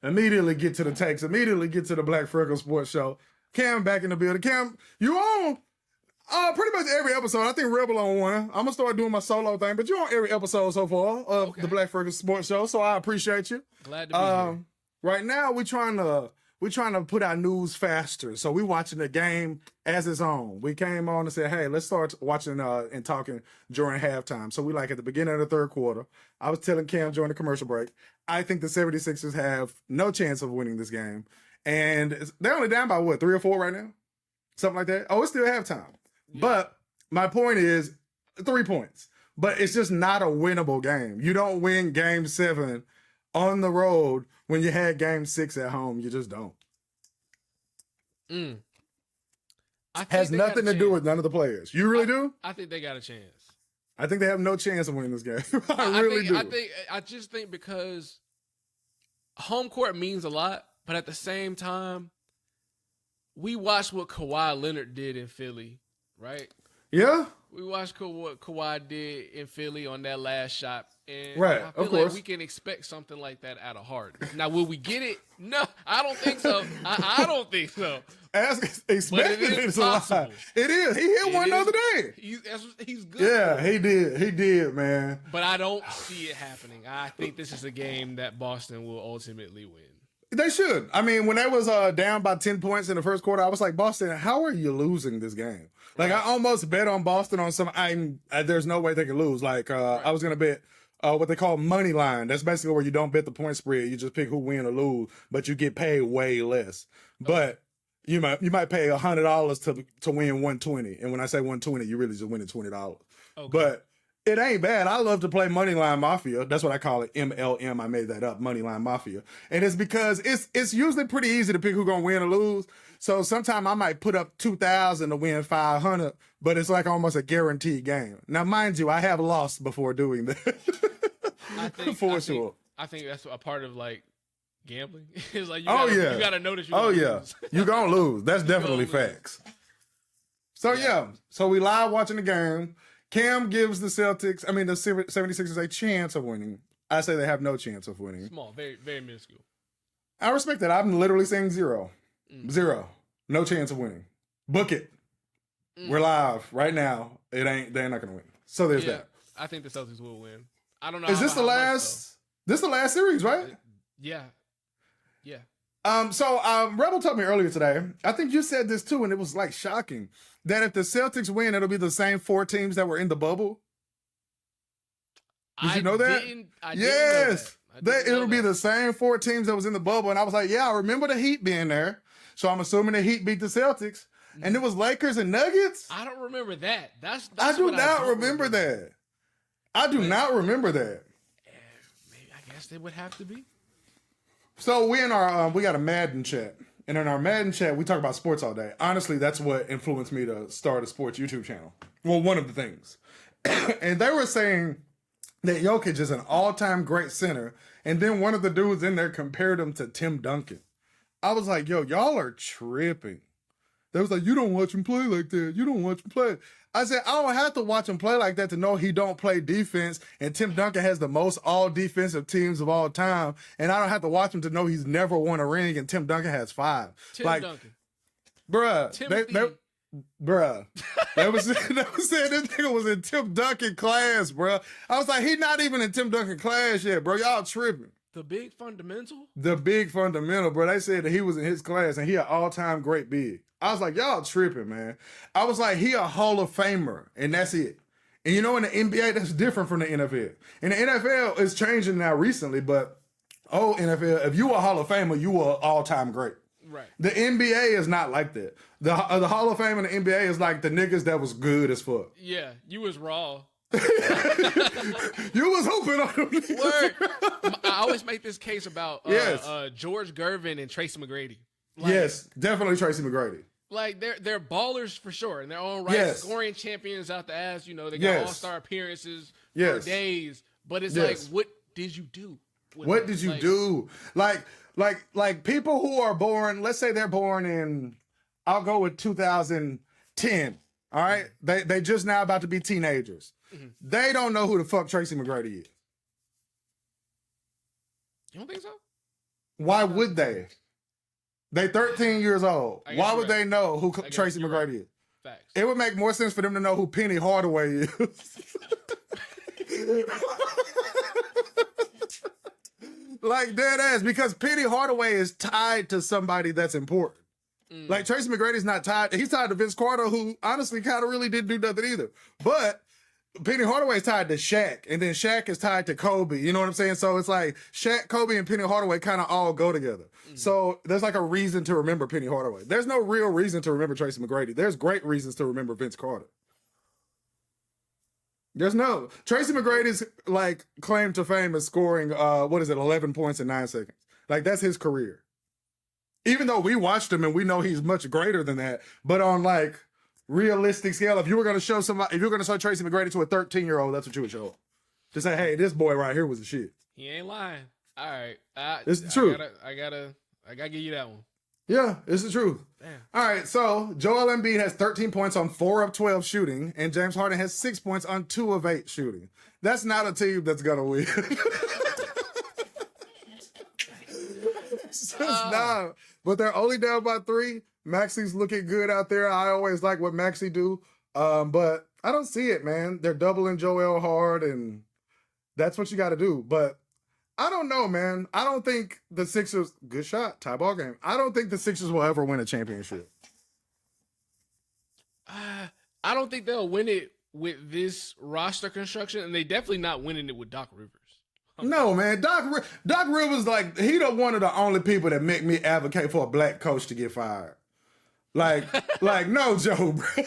Immediately get to the takes. Immediately get to the Black Freckles Sports Show. Cam back in the building. Cam, you on pretty much every episode. I think Rebel on one. I'm going to start doing my solo thing, but you're on every episode so far of the Black Freckles Sports Show, so I appreciate you. Glad to be here. Right now, we're trying to put our news faster. So we're watching the game as it's on. We came on and said, hey, let's start watching and talking during halftime. So we like at the beginning of the third quarter. I was telling Cam during the commercial break, I think the 76ers have no chance of winning this game. And they're only down by, 3 or 4 right now? Something like that. Oh, it's still halftime. Yeah. But my point is 3 points. But it's just not a winnable game. You don't win game 7 on the road when you had game 6 at home. You just don't. Has nothing to do with none of the players. You really do? I think they got a chance. I think they have no chance of winning this game. I really do. I just think because home court means a lot, but at the same time, we watched what Kawhi Leonard did in Philly, right? Yeah. We watched what Kawhi did in Philly on that last shot. And right, I feel of course. Like we can expect something like that out of Harden. Now, will we get it? No, I don't think so. I don't think so. Expected it's possible. It is. He hit one the other day. He's good. Yeah, he did. He did, man. But I don't see it happening. I think this is a game that Boston will ultimately win. They should. I mean, when they was down by 10 points in the first quarter, I was like, Boston, how are you losing this game? Like, I almost bet on Boston on some. There's no way they can lose. Like, I was gonna bet. What they call money line. That's basically where you don't bet the point spread. You just pick who win or lose, but you get paid way less. Okay. But you might pay $100 to win 120. And when I say 120, you really just winning $20. Okay. But it ain't bad. I love to play Moneyline Mafia. That's what I call it. MLM. I made that up. Moneyline Mafia. And it's because it's usually pretty easy to pick who's gonna win or lose. So sometimes I might put up 2,000 to win 500, but it's like almost a guaranteed game. Now, mind you, I have lost before doing that. I think that's a part of like gambling. It's like you gotta know that lose. You're gonna lose. That's definitely facts. So so we live watching the game. Cam gives the 76ers a chance of winning. I say they have no chance of winning. Small, very, very minuscule. I respect that. I'm literally saying 0. 0. No chance of winning. Book it. We're live right now. They're not gonna win. So there's that. I think the Celtics will win. I don't know. Is this the last? This is the last series, right? Yeah. Rebel told me earlier today, I think you said this too, and it was like shocking, that if the Celtics win, it'll be the same 4 teams that were in the bubble. Did you know that? Yes. It'll be the same 4 teams that was in the bubble. And I was like, yeah, I remember the Heat being there. So I'm assuming the Heat beat the Celtics. And it was Lakers and Nuggets. I don't remember that. I do not remember that. I do not remember that. Maybe I guess they would have to be. So we got a Madden chat. And in our Madden chat, we talk about sports all day. Honestly, that's what influenced me to start a sports YouTube channel. Well, one of the things. And they were saying that Jokic is an all-time great center. And then one of the dudes in there compared him to Tim Duncan. I was like, yo, y'all are tripping. They was like, you don't watch him play like that. You don't watch him play. I said, I don't have to watch him play like that to know he don't play defense. And Tim Duncan has the most all-defensive teams of all time. And I don't have to watch him to know he's never won a ring. And Tim Duncan has 5. Tim Duncan. Bruh. They was saying this nigga was in Tim Duncan class, bruh. I was like, he not even in Tim Duncan class yet, bro. Y'all tripping. The big fundamental? The big fundamental, bro. They said that he was in his class and he an all-time great big. I was like, y'all tripping, man. I was like, he a Hall of Famer, and that's it. And you know, in the NBA, that's different from the NFL. And the NFL is changing now recently, but NFL, if you a Hall of Famer, you are all-time great. Right. The NBA is not like that. The Hall of Fame in the NBA is like the niggas that was good as fuck. Yeah, you was raw. You was hoping on them. Word. I always make this case about George Gervin and Tracy McGrady. Like, yes, definitely Tracy McGrady. Like they're ballers for sure in their own right, scoring champions out the ass. You know, they got all-star appearances for days. But it's like, what did you do? What did you do? Like people who are born, let's say they're born in, I'll go with 2010. All right, they just now about to be teenagers. Mm-hmm. They don't know who the fuck Tracy McGrady is. You don't think so? Why would they? They 13 years old. Why would they know who Tracy McGrady is? Facts. It would make more sense for them to know who Penny Hardaway is. Like dead ass, because Penny Hardaway is tied to somebody that's important. Like Tracy McGrady's not tied. He's tied to Vince Carter, who honestly kind of really didn't do nothing either. But Penny Hardaway's tied to Shaq, and then Shaq is tied to Kobe. You know what I'm saying? So it's like Shaq, Kobe, and Penny Hardaway kind of all go together. So there's like a reason to remember Penny Hardaway. There's no real reason to remember Tracy McGrady. There's great reasons to remember Vince Carter. There's no. Tracy McGrady's like claim to fame is scoring 11 points in 9 seconds. Like that's his career. Even though we watched him and we know he's much greater than that, but on like realistic scale, if you were going to show somebody, if you were going to show Tracy McGrady to a 13-year-old, that's what you would show. To say, hey, this boy right here was the shit. He ain't lying. All right, it's the truth. I gotta give you that one. Yeah, it's the truth. Damn. All right, so Joel Embiid has 13 points on 4 of 12 shooting, and James Harden has 6 points on 2 of 8 shooting. That's not a team that's gonna win. It's just not. But they're only down by 3. Maxi's looking good out there. I always like what Maxi do. But I don't see it, man. They're doubling Joel hard, and that's what you got to do. But I don't know, man. I don't think the Sixers, good shot, tie ball game. I don't think the Sixers will ever win a championship. I don't think they'll win it with this roster construction, and they definitely not winning it with Doc Rivers. No, man. Doc Rivers, like, he one of the only people that make me advocate for a black coach to get fired. Like, no, Joe, bro.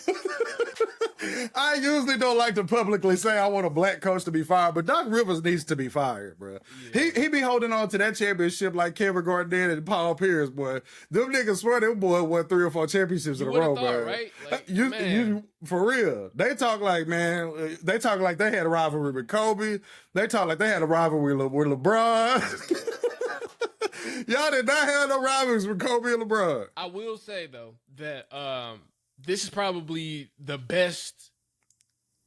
I usually don't like to publicly say I want a black coach to be fired, but Doc Rivers needs to be fired, bro. Yeah. He be holding on to that championship like Kevin Garnett and Paul Pierce, boy. Them niggas swear them boy won 3 or 4 championships in a row, bro. Right? Like, you for real. They talk like, man, they talk like they had a rivalry with Kobe. They talk like they had a rivalry with LeBron. Y'all did not have no rivalries with Kobe and LeBron. I will say, though, that this is probably the best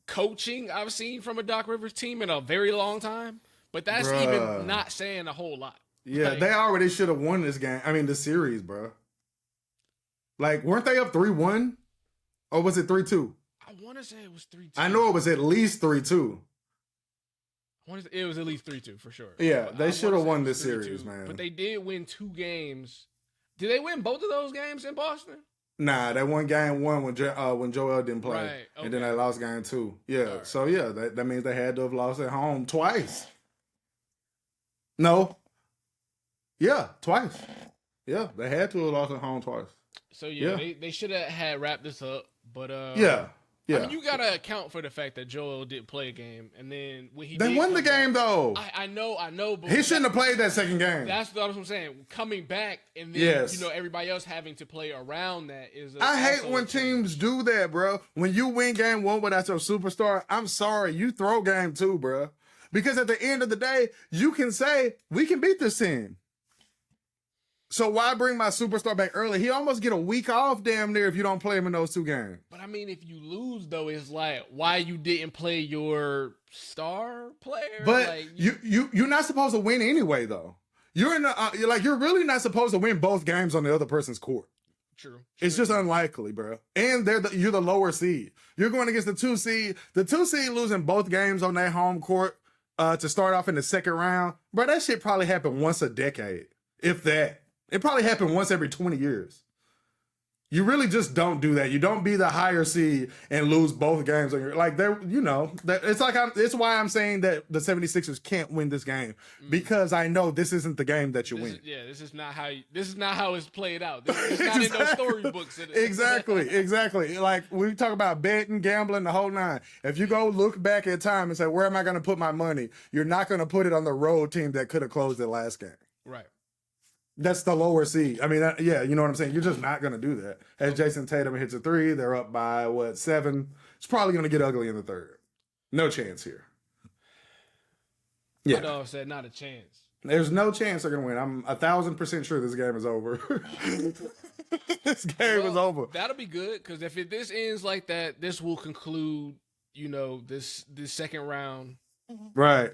coaching I've seen from a Doc Rivers team in a very long time. But that's even not saying a whole lot. Yeah, like, they already should have won this game. I mean, the series, bro. Like, weren't they up 3-1? Or was it 3-2? I want to say it was 3-2. I know it was at least 3-2. It was at least 3-2 for sure. Yeah, they should have won this series, man. But they did win 2 games. Did they win both of those games in Boston? Nah, they won game 1 when Joel didn't play. Right, okay. And then they lost game 2. Yeah, right. So yeah, that means they had to have lost at home twice. No. Yeah, twice. Yeah, they had to have lost at home twice. So yeah. They should have had wrapped this up, but yeah. Yeah. I mean, you gotta account for the fact that Joel didn't play a game, and then when they won the game though. I know, but he shouldn't have played that second game. That's what I'm saying. Coming back, and then everybody else having to play around that is. I hate when teams do that, bro. When you win game 1 without your superstar, I'm sorry, you throw game 2, bro. Because at the end of the day, you can say we can beat this team. So why bring my superstar back early? He almost get a week off damn near if you don't play him in those 2 games. But I mean, if you lose though, it's like why you didn't play your star player. But like, you're not supposed to win anyway though. You're in you're really not supposed to win both games on the other person's court. True. It's just unlikely, bro. And you're the lower seed. You're going against the 2 seed. The 2 seed losing both games on their home court to start off in the second round. Bro, that shit probably happened once a decade, if that. It probably happened once every 20 years. You really just don't do that. You don't be the higher seed and lose both games. It's why I'm saying that the 76ers can't win this game because I know this isn't the game that you win. This is not how it's played out. This is not in those storybooks. Exactly. Like we talk about betting, gambling, the whole 9. If you go look back at time and say, where am I going to put my money? You're not going to put it on the road team that could have closed the last game. Right. That's the lower seed. I mean, you know what I'm saying? You're just not going to do that. As Jason Tatum hits a 3, they're up by, 7? It's probably going to get ugly in the 3rd. No chance here. Yeah. My dog said not a chance. There's no chance they're going to win. I'm 1,000% sure this game is over. This game is over. That'll be good, because if this ends like that, this will conclude, this second round. Right.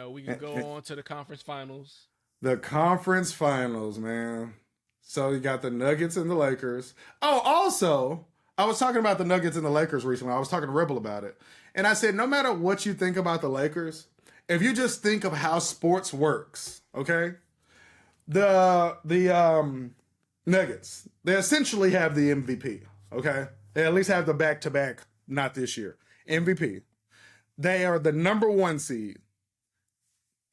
We can go on to the conference finals. The conference finals, man. So you got the Nuggets and the Lakers. Oh, also, I was talking about the Nuggets and the Lakers recently. I was talking to Rebel about it. And I said, no matter what you think about the Lakers, if you just think of how sports works, okay? The Nuggets, they essentially have the MVP, okay? They at least have the back-to-back, not this year. MVP. They are the number 1 seed.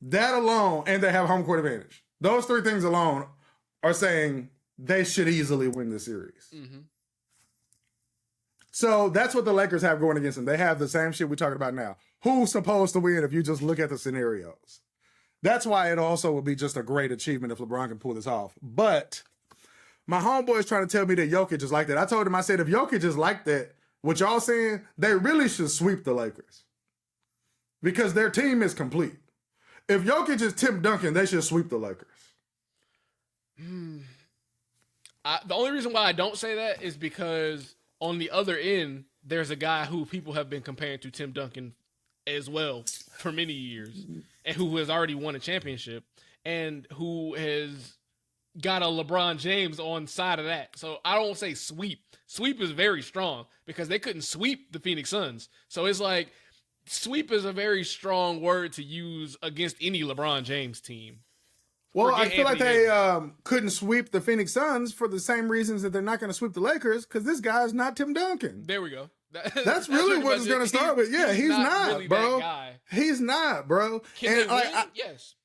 That alone, and they have home court advantage. Those 3 things alone are saying they should easily win the series. Mm-hmm. So that's what the Lakers have going against them. They have the same shit we're talking about now. Who's supposed to win if you just look at the scenarios? That's why it also would be just a great achievement if LeBron can pull this off. But my homeboy is trying to tell me that Jokic is like that. I told him, I said, if Jokic is like that, what y'all saying, they really should sweep the Lakers. Because their team is complete. If Jokic is Tim Duncan, they should sweep the Lakers. The only reason why I don't say that is because on the other end, there's a guy who people have been comparing to Tim Duncan as well for many years, and who has already won a championship, and who has got a LeBron James on side of that. So I don't say sweep. Sweep is very strong because they couldn't sweep the Phoenix Suns. So it's like, sweep is a very strong word to use against any LeBron James team. Well, I feel like they couldn't sweep the Phoenix Suns for the same reasons that they're not going to sweep the Lakers, because this guy's not Tim Duncan. There we go. That's really what it's going to start with. Yeah, he's not really, bro. He's not, bro. Can they win? Yes.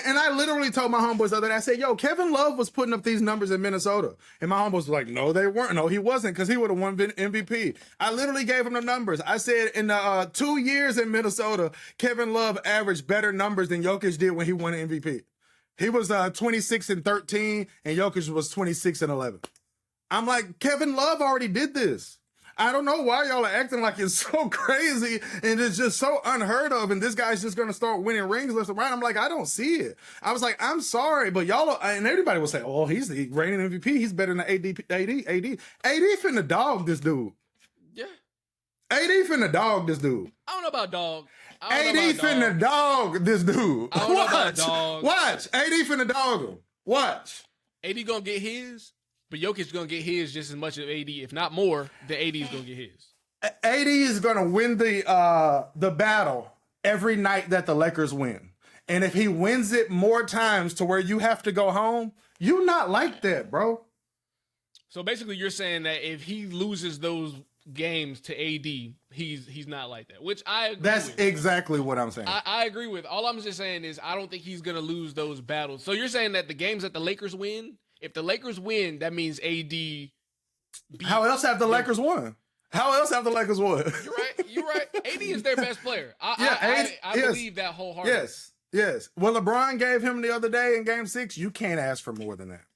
And I literally told my homeboys the other day, I said, yo, Kevin Love was putting up these numbers in Minnesota. And my homeboys was like, no, they weren't. No, he wasn't, because he would have won MVP. I literally gave him the numbers. I said in the 2 years in Minnesota, Kevin Love averaged better numbers than Jokic did when he won MVP. He was 26-13, and Jokic was 26-11. I'm like, Kevin Love already did this. I don't know why y'all are acting like it's so crazy and it's just so unheard of, and this guy's just going to start winning rings left and right. I'm like, I don't see it. I was like, I'm sorry, but y'all, and everybody will say, oh, he's the reigning MVP. He's better than AD finna dog this dude. Yeah. AD finna dog this dude. I don't know about dog. AD finna dog this dude. I don't know about dog. Watch. AD finna dog him. Watch. AD gonna get his. But Jokic's going to get his just as much as AD, if not more, than AD is going to get his. AD is going to win the battle every night that the Lakers win. And if he wins it more times to where you have to go home, you not like that, bro. So basically you're saying that if he loses those games to AD, he's not like that, which I agree That's with. Exactly what I'm saying. I agree with. All I'm just saying is I don't think he's going to lose those battles. So you're saying that the games that the Lakers win, if the Lakers win, that means AD beat. How else have the Lakers won? How else have the Lakers won? You're right. AD is their best player. I believe that wholeheartedly. Yes. What LeBron gave him the other day in Game 6, you can't ask for more than that.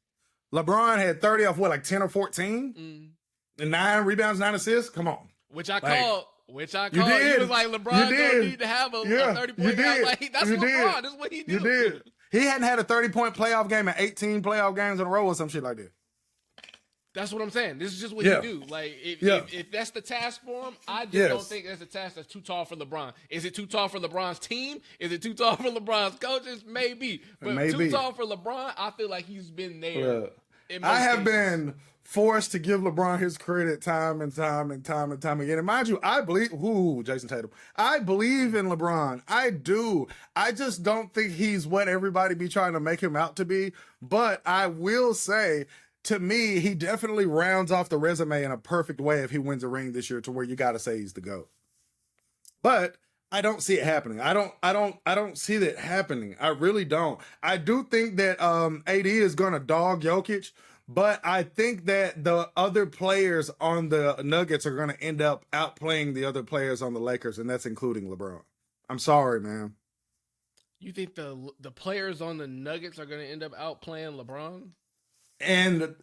LeBron had 30 off, 10 or 14? And 9 rebounds, 9 assists? Come on. Which I called. You did. He was like, LeBron don't need to have a 30-point game. Like, that's LeBron. That's what he do. You did. He hadn't had a 30-point playoff game in 18 playoff games in a row or some shit like that. That's what I'm saying. This is just what you do. Like, if that's the task for him, I just don't think that's a task that's too tall for LeBron. Is it too tall for LeBron's team? Is it too tall for LeBron's coaches? Maybe. But too tall for LeBron, I feel like he's been there. I have been forced to give LeBron his credit time and time again. And mind you, I believe, Jason Tatum. I believe in LeBron. I do. I just don't think he's what everybody be trying to make him out to be. But I will say, to me, he definitely rounds off the resume in a perfect way if he wins a ring this year, to where you got to say he's the GOAT. But I don't see it happening. I don't see that happening. I really don't. I do think that AD is going to dog Jokic, but I think that the other players on the Nuggets are going to end up outplaying the other players on the Lakers, and that's including LeBron. I'm sorry, man. You think the players on the Nuggets are going to end up outplaying LeBron? And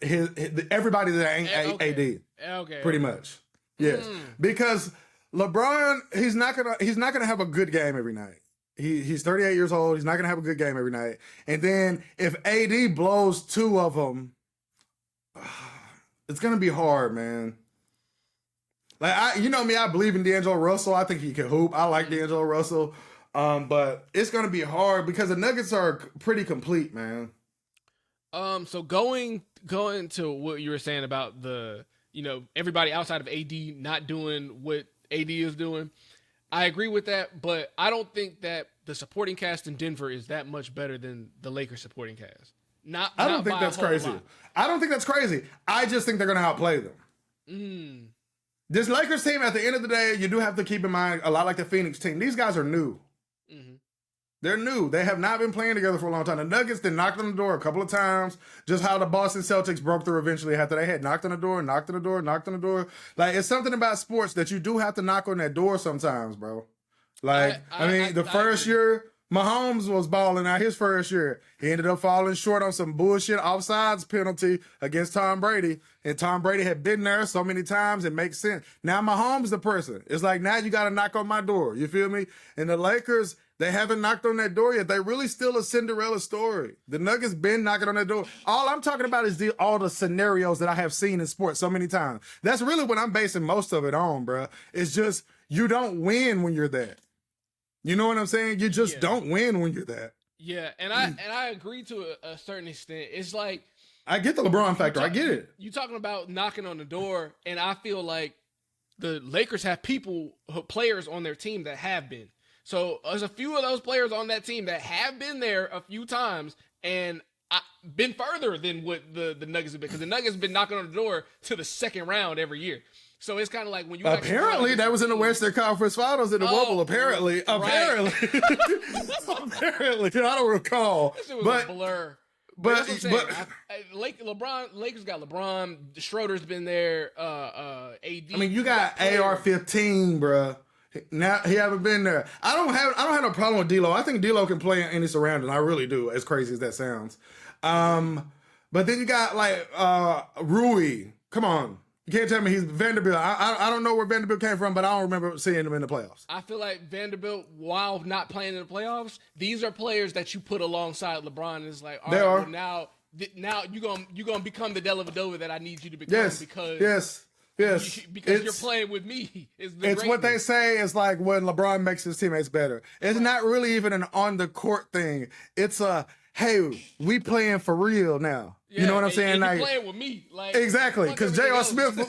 everybody that ain't AD. Okay. Pretty much. Yes. Because LeBron, he's not gonna have a good game every night. He's 38 years old. He's not gonna have a good game every night. And then if AD blows 2 of them, it's gonna be hard, man. Like, you know me, I believe in D'Angelo Russell. I think he can hoop. I like D'Angelo Russell. But it's gonna be hard because the Nuggets are pretty complete, man. So going to what you were saying about the, everybody outside of AD not doing what AD is doing, I agree with that, but I don't think that the supporting cast in Denver is that much better than the Lakers supporting cast. I don't think that's crazy. I don't think that's crazy. I just think they're gonna outplay them. This Lakers team, at the end of the day, you do have to keep in mind, a lot like the Phoenix team, these guys are new. Mm-hmm. They're new. They have not been playing together for a long time. The Nuggets then knocked on the door a couple of times, just how the Boston Celtics broke through eventually after they had knocked on the door. Like, it's something about sports that you do have to knock on that door sometimes, bro. Like, the first year, Mahomes was balling out his first year. He ended up falling short on some bullshit offsides penalty against Tom Brady. And Tom Brady had been there so many times, it makes sense. Now Mahomes the person. It's like, now you got to knock on my door. You feel me? And the Lakers, they haven't knocked on that door yet. They really still a Cinderella story. The Nuggets been knocking on that door. All I'm talking about is all the scenarios that I have seen in sports so many times. That's really what I'm basing most of it on, bro. It's just, you don't win when you're that. You know what I'm saying? You just don't win when you're that. Yeah, and I agree to a certain extent. It's like, I get the LeBron factor. I get it. You talking about knocking on the door, and I feel like the Lakers have players on their team that have been. So there's a few of those players on that team that have been there a few times and been further than what the Nuggets have been, because the Nuggets have been knocking on the door to the second round every year. So it's kind of like when you apparently that was in the Western Conference Finals in the bubble. Apparently, apparently, I don't recall. This was a blur. But Lakers got LeBron. Schroeder's been there. AD. I mean, you got AR-15, bro. Now he haven't been there. I don't have no problem with D'Lo. I think D'Lo can play in any surrounding. I really do. As crazy as that sounds. But then you got like Rui. Come on. You can't tell me he's Vanderbilt. I don't know where Vanderbilt came from, but I don't remember seeing him in the playoffs. I feel like Vanderbilt, while not playing in the playoffs, these are players that you put alongside LeBron. And it's like, all right, well, now you're gonna become the Dellavedova that I need you to become because you're playing with me. It's what they say is like when LeBron makes his teammates better. It's not really even an on the court thing. It's a, hey, we playing for real now. You know what I'm saying? Like, playing with me, like, exactly. Because J.R. Smith was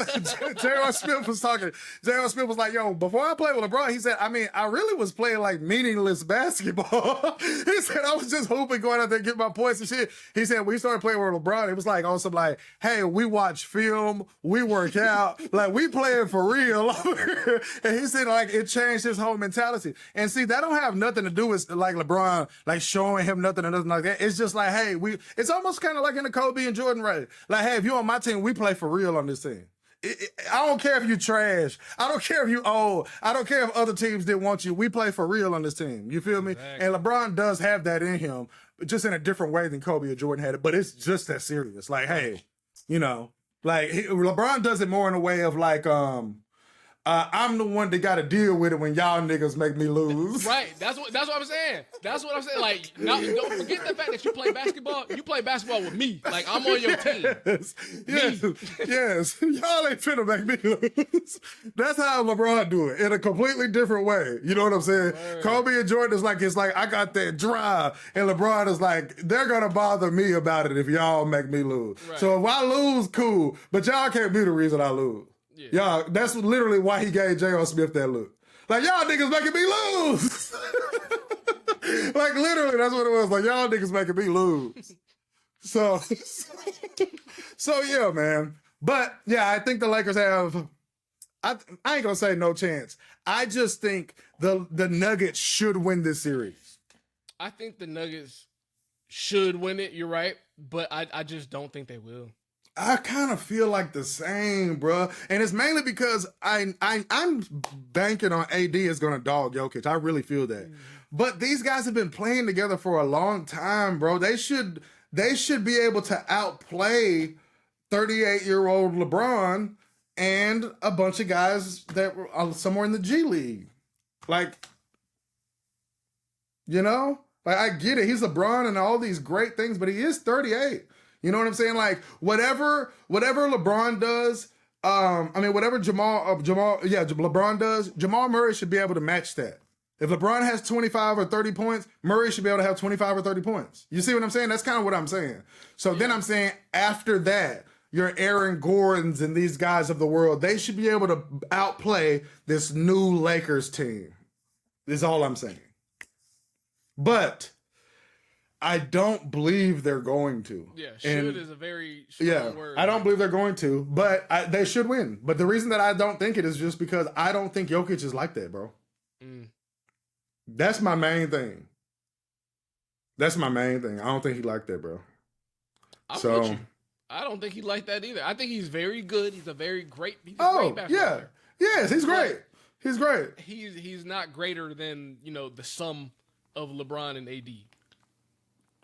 talking. J.R. Smith was like, "Yo, before I played with LeBron," he said, I really was playing like meaningless basketball." He said, "I was just hooping, going out there, get my points and shit." He said, "We started playing with LeBron. It was like on some like, hey, we watch film, we work out, like we playing for real." And he said, like, it changed his whole mentality. And see, that don't have nothing to do with like LeBron, like showing him nothing or nothing like that. It's just like, hey, it's almost kind of like in the Kobe and Jordan race. Like, hey, if you on my team, we play for real on this team. I don't care if you trash. I don't care if you old. I don't care if other teams didn't want you. We play for real on this team. You feel me? Exactly. And LeBron does have that in him, just in a different way than Kobe or Jordan had it. But it's just that serious. Like, hey, like LeBron does it more in a way of like, I'm the one that got to deal with it when y'all niggas make me lose. Right. That's what I'm saying. That's what I'm saying. Like, don't forget the fact that you play basketball. You play basketball with me. Like, I'm on your team. Yes. Y'all ain't finna make me lose. That's how LeBron do it in a completely different way. You know what I'm saying? Word. Kobe and Jordan is like, it's like, I got that drive. And LeBron is like, they're going to bother me about it if y'all make me lose. Right. So if I lose, cool. But y'all can't be the reason I lose. Yeah. Y'all, that's literally why he gave J.R. Smith that look. Like, y'all niggas making me lose. Like, literally, that's what it was. Like, y'all niggas making me lose. So yeah, man. But, yeah, I think the Lakers have, I ain't going to say no chance. I just think the Nuggets should win this series. I think the Nuggets should win it. You're right. But I just don't think they will. I kind of feel like the same, bro. And it's mainly because I'm banking on AD is going to dog Jokic. I really feel that. But these guys have been playing together for a long time, bro. They should be able to outplay 38-year-old LeBron and a bunch of guys that were somewhere in the G League. Like, like, I get it. He's LeBron and all these great things, but he is 38. You know what I'm saying? Like, whatever LeBron does, whatever LeBron does, Jamal Murray should be able to match that. If LeBron has 25 or 30 points, Murray should be able to have 25 or 30 points. You see what I'm saying? That's kind of what I'm saying. So then I'm saying after that, your Aaron Gordons and these guys of the world, they should be able to outplay this new Lakers team. Is all I'm saying. But I don't believe they're going to. Yeah, should is a very strong word. I don't believe they're going to, but they should win. But the reason that I don't think it is just because I don't think Jokic is like that, bro. That's my main thing. I don't think he like that, bro. I'm with you. I don't think he like that either. I think he's very good. He's a great basketball player. Yes, he's great. He's great. He's not greater than, the sum of LeBron and AD.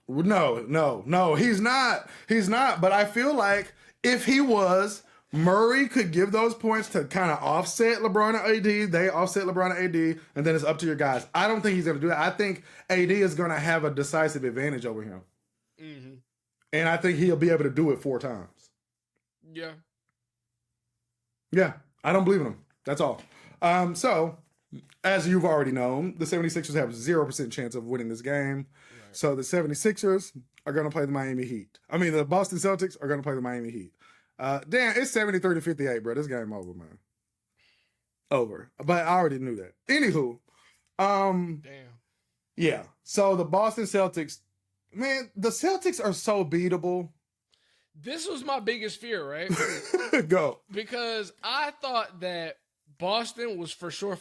No, he's not. He's not. But I feel like if he was, Murray could give those points to kind of offset LeBron and AD. They offset LeBron and AD, and then it's up to your guys. I don't think he's going to do that. I think AD is going to have a decisive advantage over him. Mm-hmm. And I think he'll be able to do it 4 times. Yeah. Yeah, I don't believe in him. That's all. So, as you've already known, the 76ers have 0% chance of winning this game. Right. So the 76ers are going to play the Miami Heat. I mean, the Boston Celtics are going to play the Miami Heat. Damn, it's 73-58, bro. This game over, man. Over. But I already knew that. Anywho. Damn. Yeah. So the Boston Celtics, man, the Celtics are so beatable. This was my biggest fear, right? Go. Because I thought that Boston was for sure,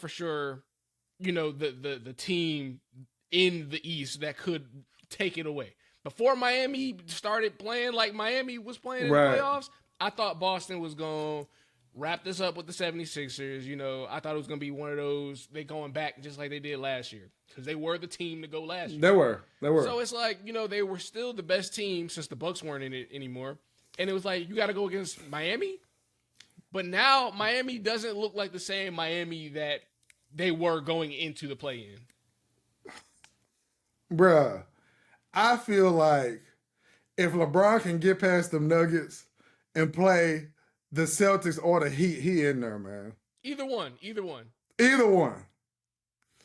the team in the East that could take it away. Before Miami started playing like Miami was playing in the playoffs, I thought Boston was going to wrap this up with the 76ers. I thought it was going to be one of those, they going back just like they did last year. Because they were the team to go last year. They were. So it's like, they were still the best team since the Bucks weren't in it anymore. And it was like, you got to go against Miami? But now Miami doesn't look like the same Miami that they were going into the play-in. Bruh, I feel like if LeBron can get past them Nuggets and play the Celtics or the Heat, he in there, man. Either one.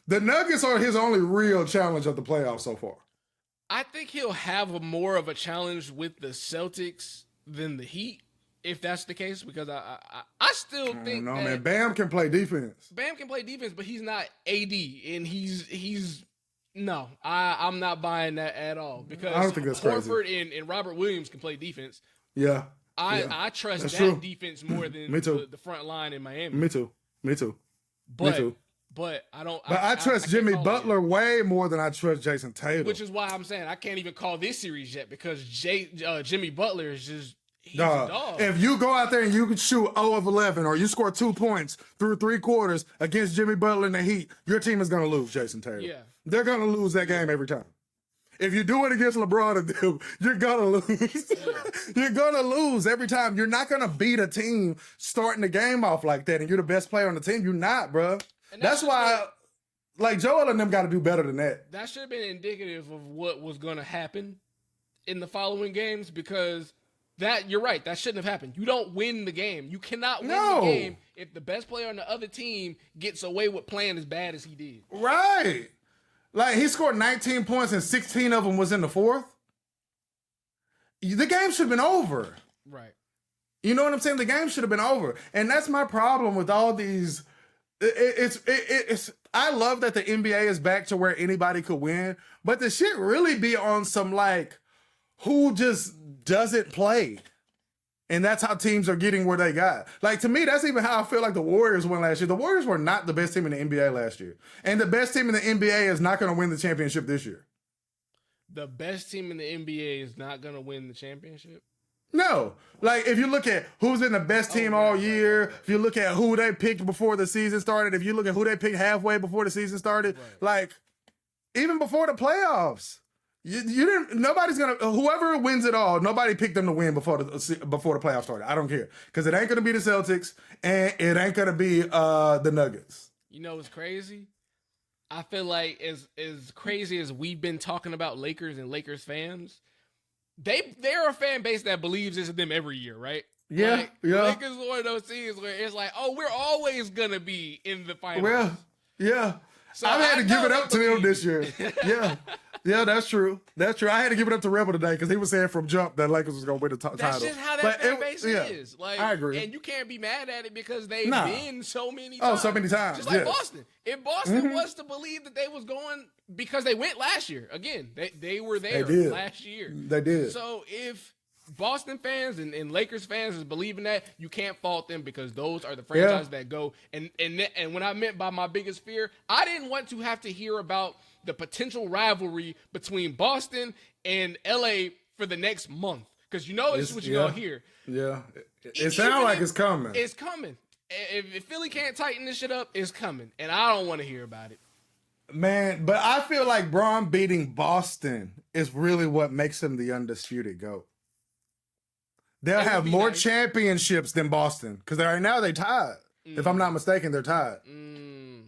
The Nuggets are his only real challenge of the playoffs so far. I think he'll have more of a challenge with the Celtics than the Heat, if that's the case, because I still think that... man. Bam can play defense. But he's not AD, and he's... No, I'm not buying that at all, because I don't think that's Horford and Robert Williams can play defense. Yeah. I trust that's that true. defense more than the front line in Miami. Me too. But I don't. But I trust Jimmy Butler way more than I trust Jason Tatum. Which is why I'm saying I can't even call this series yet, because Jimmy Butler is just he's a dog. If you go out there and you can shoot 0 of 11 or you score 2 points through 3 quarters against Jimmy Butler in the Heat, your team is going to lose, Jason Tatum. Yeah. They're going to lose that game every time. If you do it against LeBron and them, you're going to lose. You're going to lose every time. You're not going to beat a team starting the game off like that and you're the best player on the team. You're not, bro. That's why, Joel and them got to do better than that. That should have been indicative of what was going to happen in the following games, because you're right, that shouldn't have happened. You don't win the game. You cannot win the game if the best player on the other team gets away with playing as bad as he did. Right. He scored 19 points and 16 of them was in the fourth. The game should have been over. Right. You know what I'm saying? The game should have been over. And that's my problem with all these. I love that the NBA is back to where anybody could win, but the shit really be on some who just doesn't play. And that's how teams are getting where they got. To me, that's even how I feel like the Warriors won last year. The Warriors were not the best team in the NBA last year. And the best team in the NBA is not going to win the championship this year. The best team in the NBA is not going to win the championship? No. If you look at who's in the best team all year, if you look at who they picked before the season started, if you look at who they picked halfway before the season started, even before the playoffs, you didn't. Nobody's gonna. Whoever wins it all, nobody picked them to win before the playoffs started. I don't care, because it ain't gonna be the Celtics and it ain't gonna be the Nuggets. You know what's crazy? I feel like as crazy as we've been talking about Lakers and Lakers fans, they're a fan base that believes it's them every year, right? Yeah, Lakers is one of those teams where it's we're always gonna be in the finals. Well, yeah. So I've had to give it up to them this year. Yeah. Yeah, that's true. That's true. I had to give it up to Rebel today because he was saying from jump that Lakers was going to win the title. That's just how that fan base is. Like, I agree. And you can't be mad at it because they've been so many times. Oh, so many times. Just like Boston. If Boston was to believe that they was going because they went last year, again, they were there last year. They did. So if Boston fans and Lakers fans is believing that, you can't fault them because those are the franchises that go. And when I meant by my biggest fear, I didn't want to have to hear about the potential rivalry between Boston and LA for the next month. Because you know this is what you're going to hear. Yeah. It sounds like it's coming. It's coming. If Philly can't tighten this shit up, it's coming. And I don't want to hear about it. Man, but I feel like Bron beating Boston is really what makes him the undisputed GOAT. They'll have more championships than Boston. Because right now they tied. If I'm not mistaken, they're tied.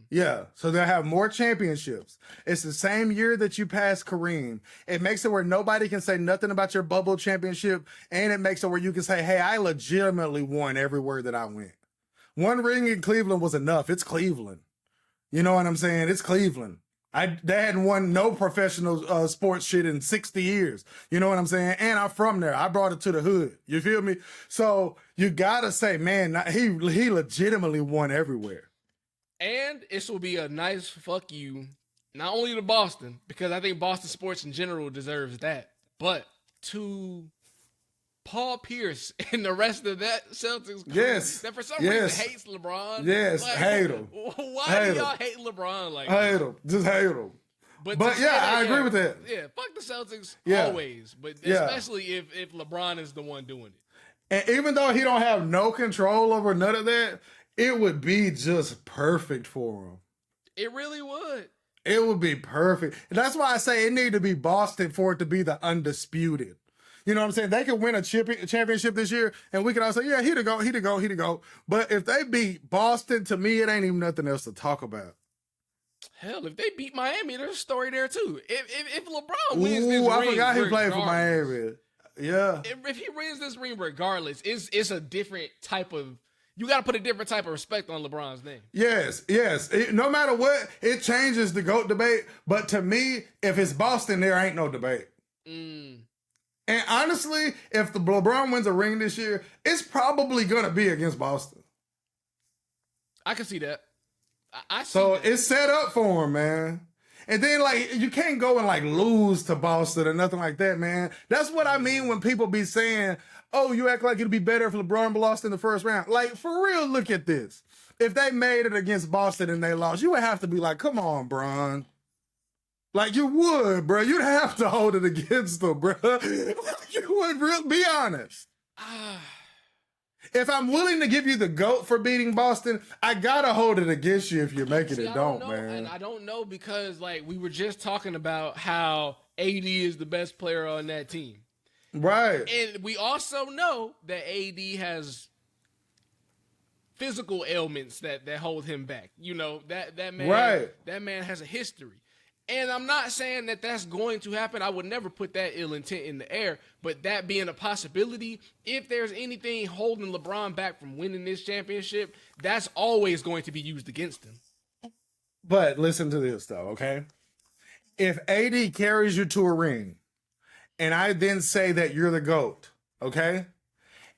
Yeah, so they'll have more championships. It's the same year that you passed Kareem. It makes it where nobody can say nothing about your bubble championship, and it makes it where you can say, hey, I legitimately won everywhere that I went. One ring in Cleveland was enough. It's Cleveland. You know what I'm saying? It's Cleveland. They hadn't won no professional sports shit in 60 years. You know what I'm saying? And I'm from there. I brought it to the hood. You feel me? So you got to say, man, he legitimately won everywhere. And this will be a nice fuck you, not only to Boston, because I think Boston sports in general deserves that, but to Paul Pierce and the rest of that Celtics crew that for some reason hates LeBron. Yes, like, hate him. Why do y'all hate LeBron like that? Hate him. Just hate him. But yeah, I agree with that. Yeah, fuck the Celtics always, but especially if LeBron is the one doing it. And even though he don't have no control over none of that, it would be just perfect for him. It really would. It would be perfect. And that's why I say it need to be Boston for it to be the undisputed. You know what I'm saying? They could win a championship this year, and we could all say, yeah, he to go. But if they beat Boston, to me, it ain't even nothing else to talk about. Hell, if they beat Miami, there's a story there, too. If LeBron wins this ring, I forgot he played for Miami. Yeah. If he wins this ring regardless, it's a different type of... You got to put a different type of respect on LeBron's name. Yes. No matter what, it changes the GOAT debate. But to me, if it's Boston, there ain't no debate. And honestly, if the LeBron wins a ring this year, it's probably going to be against Boston. I can see that. It's set up for him, man. And then, like, you can't go and, like, lose to Boston or nothing like that, man. That's what I mean when people be saying, oh, you act like it'd be better if LeBron lost in the first round. Like, for real, look at this. If they made it against Boston and they lost, you would have to be like, come on, Bron. Like, you would, bro. You'd have to hold it against them, bro. You would really be honest. If I'm willing to give you the GOAT for beating Boston, I gotta hold it against you if you're making it. Don't, man. And I don't know because, like, we were just talking about how AD is the best player on that team. Right. And we also know that AD has physical ailments that hold him back. You know, that man that man has a history. And I'm not saying that that's going to happen. I would never put that ill intent in the air. But that being a possibility, if there's anything holding LeBron back from winning this championship, that's always going to be used against him. But listen to this, though, okay? If AD carries you to a ring, and I then say that you're the GOAT, okay?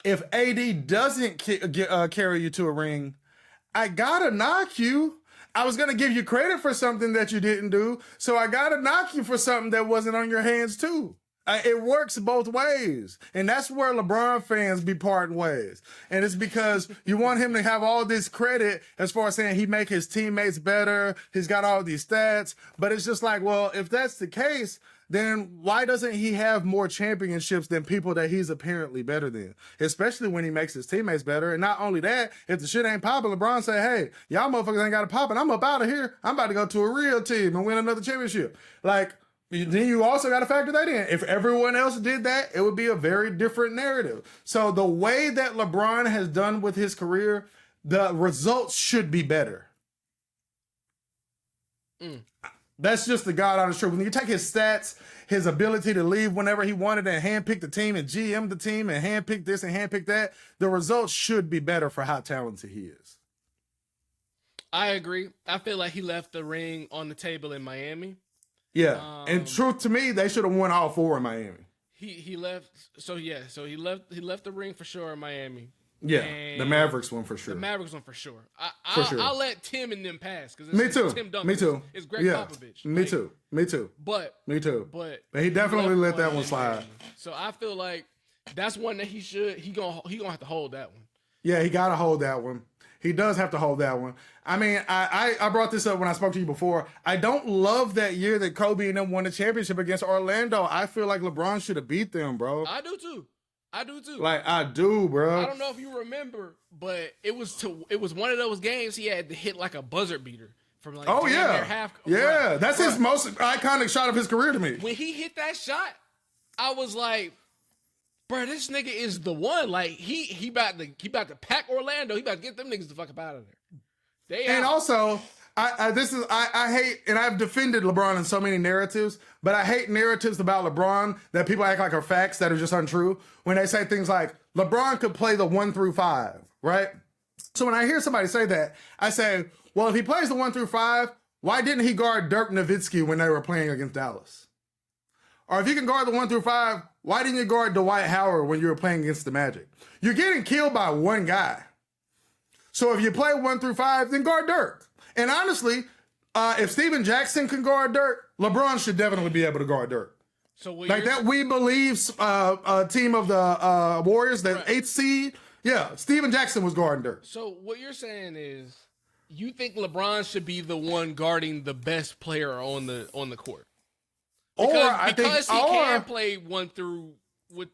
If AD doesn't carry you to a ring, I gotta knock you. I was gonna give you credit for something that you didn't do, so I gotta knock you for something that wasn't on your hands too. It works both ways, and that's where LeBron fans be parting ways. And it's because you want him to have all this credit as far as saying he make his teammates better, he's got all these stats, but it's just like, well, if that's the case, then why doesn't he have more championships than people that he's apparently better than? Especially when he makes his teammates better. And not only that, if the shit ain't popping, LeBron say, hey, y'all motherfuckers ain't got it popping. I'm up out of here. I'm about to go to a real team and win another championship. Like, then you also got to factor that in. If everyone else did that, it would be a very different narrative. So the way that LeBron has done with his career, the results should be better. That's just the God honest truth. When you take his stats, his ability to leave whenever he wanted and handpick the team and GM the team and handpick this and handpick that, the results should be better for how talented he is. I agree. I feel like he left the ring on the table in Miami. Yeah, and truth to me, they should have won all 4 in Miami. He left. So he left the ring for sure in Miami. Yeah, and the Mavericks one for sure. The Mavericks one for sure. For I'll let Tim and them pass because me too. Tim Duncan. Me too. It's Greg Popovich. Me too. Me too. But me too. But he definitely let that one slide. Miami. So I feel like that's one that he gonna have to hold that one. Yeah, he got to hold that one. He does have to hold that one. I mean, I brought this up when I spoke to you before. I don't love that year that Kobe and them won the championship against Orlando. I feel like LeBron should have beat them, bro. I do too. Like, I do, bro. I don't know if you remember, but it was one of those games he had to hit like a buzzer beater from like half. Yeah, that's his most iconic shot of his career to me. When he hit that shot, I was like, bro, this nigga is the one. Like he about to pack Orlando. He about to get them niggas the fuck up out of there. Also, I hate, and I've defended LeBron in so many narratives, but I hate narratives about LeBron that people act like are facts that are just untrue. When they say things like LeBron could play the 1 through 5, right? So when I hear somebody say that, I say, well, if he plays the 1 through 5, why didn't he guard Dirk Nowitzki when they were playing against Dallas? Or if you can guard the 1 through 5, why didn't you guard Dwight Howard when you were playing against the Magic? You're getting killed by one guy. So if you play 1 through 5, then guard Dirk. And honestly, if Steven Jackson can guard Dirk, LeBron should definitely be able to guard Dirk. So like that We Believe team of the Warriors, the 8th seed, yeah, Steven Jackson was guarding Dirk. So what you're saying is you think LeBron should be the one guarding the best player on the court? Because he can play 1 through 5.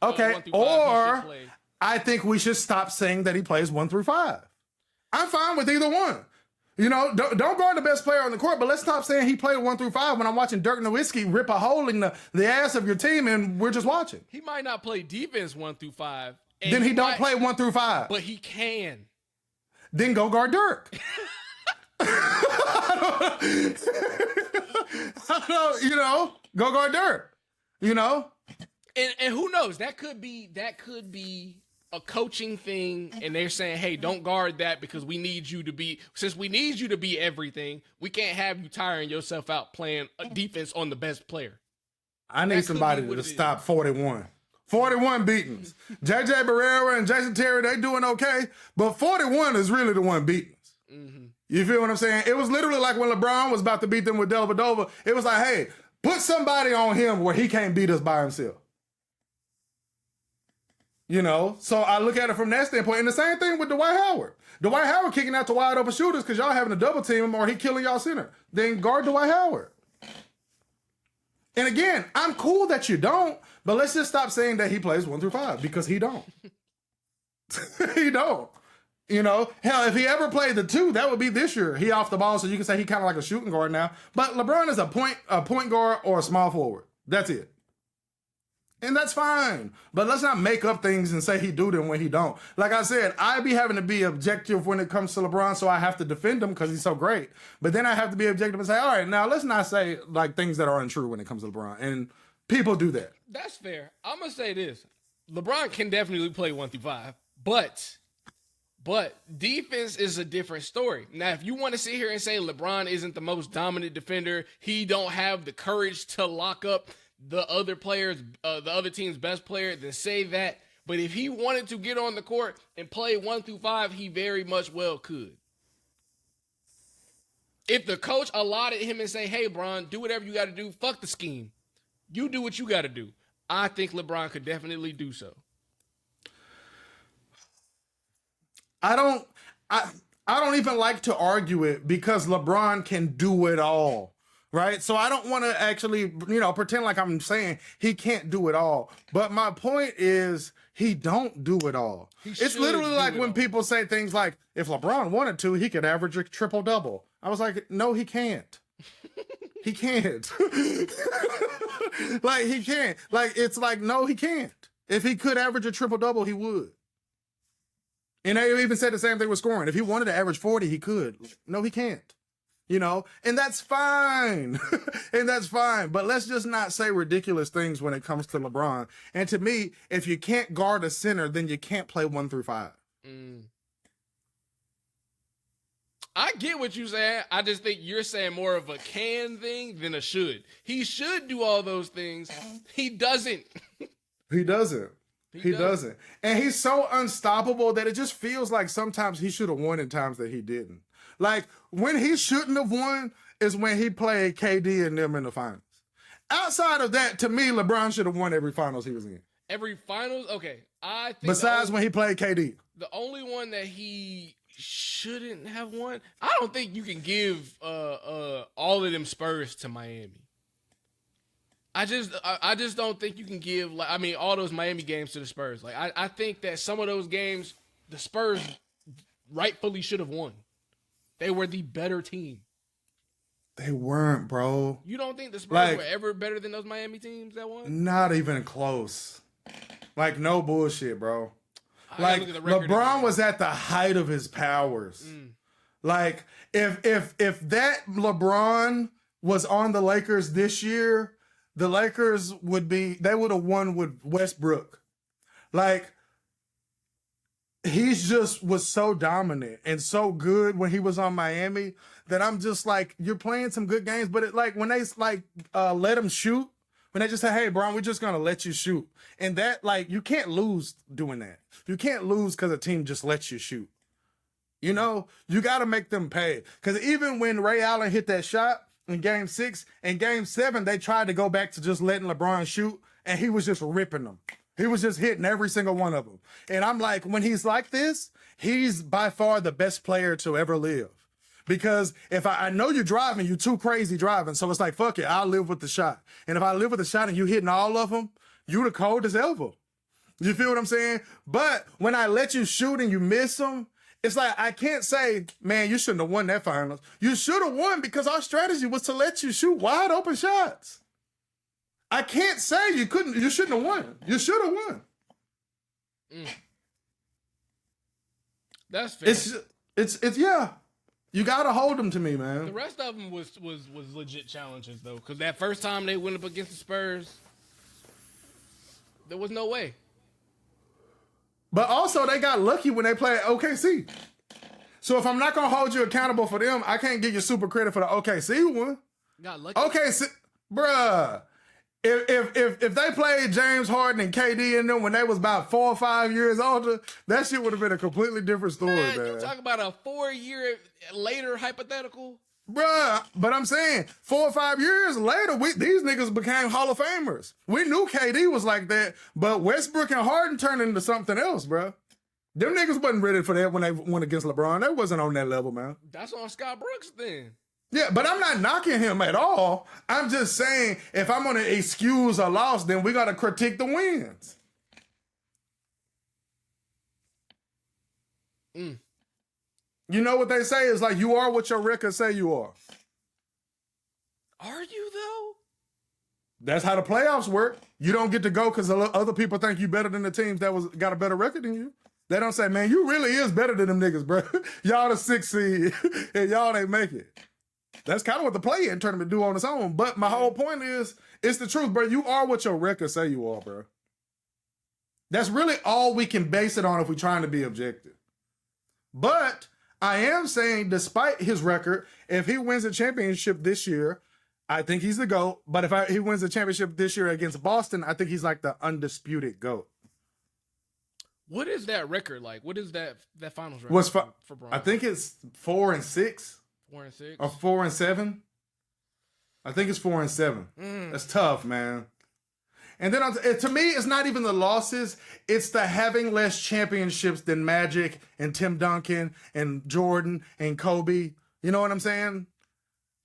I think we should stop saying that he plays 1 through 5. I'm fine with either one. You know, don't guard the best player on the court, but let's stop saying he played 1 through 5 when I'm watching Dirk Nowitzki rip a hole in the ass of your team and we're just watching. He might not play defense 1 through 5. Then he don't play 1 through 5. But he can. Then go guard Dirk. You know, go guard Dirk. You know? And who knows? That could be a coaching thing, and they're saying, hey, don't guard that because we need you to be everything, we can't have you tiring yourself out playing a defense on the best player. I need somebody to stop 41. 41 beatings. JJ Barrera and Jason Terry, they doing okay, but 41 is really the one beating us. Mm-hmm. You feel what I'm saying? It was literally like when LeBron was about to beat them with Dellavedova, it was like, hey, put somebody on him where he can't beat us by himself. You know, so I look at it from that standpoint. And the same thing with Dwight Howard. Dwight Howard kicking out to wide open shooters because y'all having to double team him or he killing y'all center. Then guard Dwight Howard. And again, I'm cool that you don't, but let's just stop saying that he plays 1 through 5 because he don't. He don't. You know, hell, if he ever played the 2, that would be this year. He off the ball, so you can say he kind of like a shooting guard now. But LeBron is a point guard or a small forward. That's it. And that's fine. But let's not make up things and say he do them when he don't. Like I said, I be having to be objective when it comes to LeBron, so I have to defend him because he's so great. But then I have to be objective and say, all right, now let's not say like things that are untrue when it comes to LeBron. And people do that. That's fair. I'm going to say this. LeBron can definitely play 1 through 5, but defense is a different story. Now, if you want to sit here and say LeBron isn't the most dominant defender, he don't have the courage to lock up the other players, the other team's best player, then say that. But if he wanted to get on the court and play 1 through 5, he very much well could. If the coach allotted him and say, hey, Bron, do whatever you got to do, fuck the scheme. You do what you got to do. I think LeBron could definitely do so. I don't even like to argue it because LeBron can do it all. Right? So I don't want to actually, pretend like I'm saying he can't do it all. But my point is he don't do it all. It's literally like when people say things like, if LeBron wanted to, he could average a triple-double. I was like, no, he can't. He can't. Like, he can't. Like, it's like, no, he can't. If he could average a triple-double, he would. And they even said the same thing with scoring. If he wanted to average 40, he could. No, he can't. And that's fine. And that's fine. But let's just not say ridiculous things when it comes to LeBron. And to me, if you can't guard a center, then you can't play 1 through 5. I get what you're saying. I just think you're saying more of a can thing than a should. He should do all those things. He doesn't. He doesn't. He doesn't. And he's so unstoppable that it just feels like sometimes he should have won in times that he didn't. Like, when he shouldn't have won is when he played KD and them in the finals. Outside of that, to me, LeBron should have won every finals he was in. Every finals? Okay. I think besides when he played KD. The only one that he shouldn't have won, I don't think you can give all of them Spurs to Miami. I just don't think you can give all those Miami games to the Spurs. Like I think that some of those games the Spurs rightfully should have won. They were the better team. They weren't, bro. You don't think the Spurs were ever better than those Miami teams that won? Not even close. Like, no bullshit, bro. Like, LeBron was at the height of his powers. Like, if that LeBron was on the Lakers this year, the Lakers they would have won with Westbrook. Like, he's just was so dominant and so good when he was on Miami that I'm just like, you're playing some good games, but when they let him shoot, when they just say, hey, Bron, we're just going to let you shoot. And that, you can't lose doing that. You can't lose because a team just lets you shoot. You know, you got to make them pay. Because even when Ray Allen hit that shot in Game 6 and Game 7, they tried to go back to just letting LeBron shoot, and he was just ripping them. He was just hitting every single one of them. And I'm like, when he's like this, he's by far the best player to ever live. Because if I know you're driving, you're too crazy driving. So it's like, fuck it, I'll live with the shot. And if I live with the shot and you hitting all of them, you the coldest ever. You feel what I'm saying? But when I let you shoot and you miss them, it's like, I can't say, man, you shouldn't have won that finals. You should have won because our strategy was to let you shoot wide open shots. I can't say you shouldn't have won. You should have won. That's fair. It's yeah. You gotta hold them to me, man. The rest of them was legit challenges though, because that first time they went up against the Spurs, there was no way. But also, they got lucky when they played OKC. So if I'm not gonna hold you accountable for them, I can't give you super credit for the OKC one. Got lucky. OKC, bruh. If they played James Harden and KD in them when they was about 4 or 5 years older, that shit would have been a completely different story, man. You talk about a 4 year later hypothetical? Bruh, but I'm saying 4 or 5 years later, these niggas became Hall of Famers. We knew KD was like that, but Westbrook and Harden turned into something else, bruh. Them niggas wasn't ready for that when they went against LeBron. They wasn't on that level, man. That's on Scott Brooks then. Yeah, but I'm not knocking him at all. I'm just saying, if I'm going to excuse a loss, then we got to critique the wins. You know what they say is like, you are what your records say you are. Are you, though? That's how the playoffs work. You don't get to go because other people think you better than the teams that got a better record than you. They don't say, man, you really is better than them niggas, bro. Y'all the 6th seed, and y'all ain't make it. That's kind of what the play-in tournament do on its own. But my whole point is, it's the truth, bro. You are what your records say you are, bro. That's really all we can base it on if we're trying to be objective. But I am saying, despite his record, if he wins a championship this year, I think he's the GOAT. But if he wins a championship this year against Boston, I think he's like the undisputed GOAT. What is that record like? What is that finals record for Bron? I think it's 4-6. 4-6 or 4-7. I think it's 4-7. That's tough, man. And then to me, it's not even the losses. It's the having less championships than Magic and Tim Duncan and Jordan and Kobe. You know what I'm saying?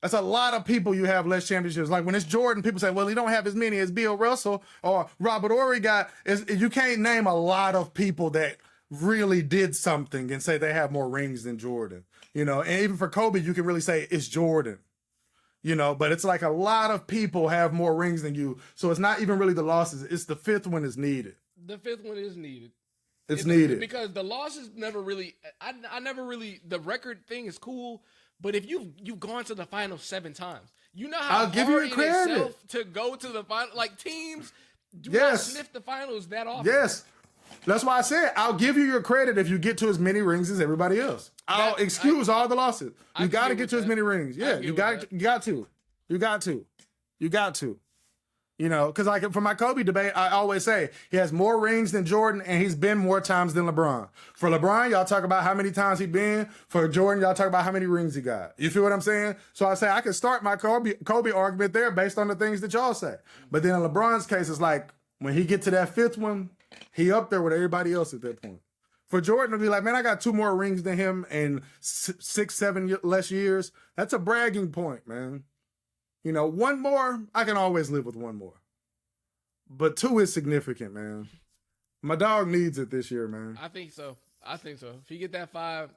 That's a lot of people you have less championships. Like when it's Jordan, people say, well, he don't have as many as Bill Russell or Robert Horry got. You can't name a lot of people that really did something and say they have more rings than Jordan. You know, and even for Kobe, you can really say it's Jordan, you know, but it's like a lot of people have more rings than you. So it's not even really the losses. It's the 5th one is needed. The 5th one is needed. It's needed. Because the losses never really, I never really, the record thing is cool, but if you've gone to the final 7 times, you know how I'll give you credit itself to go to the final, like teams do not sniff the finals that often. Yes. That's why I said I'll give you your credit if you get to as many rings as everybody else. I'll excuse all the losses. You got to get to as many rings. Yeah, you got to. You know, because like for my Kobe debate, I always say he has more rings than Jordan, and he's been more times than LeBron. For LeBron, y'all talk about how many times he been. For Jordan, y'all talk about how many rings he got. You feel what I'm saying? So I say I can start my Kobe argument there based on the things that y'all say. But then in LeBron's case, it's like when he get to that fifth one, he up there with everybody else at that point. For Jordan to be like, man, I got 2 more rings than him and 6, 7 less years. That's a bragging point, man. You know, 1 more, I can always live with 1 more. But 2 is significant, man. My dog needs it this year, man. I think so. If you get that 5.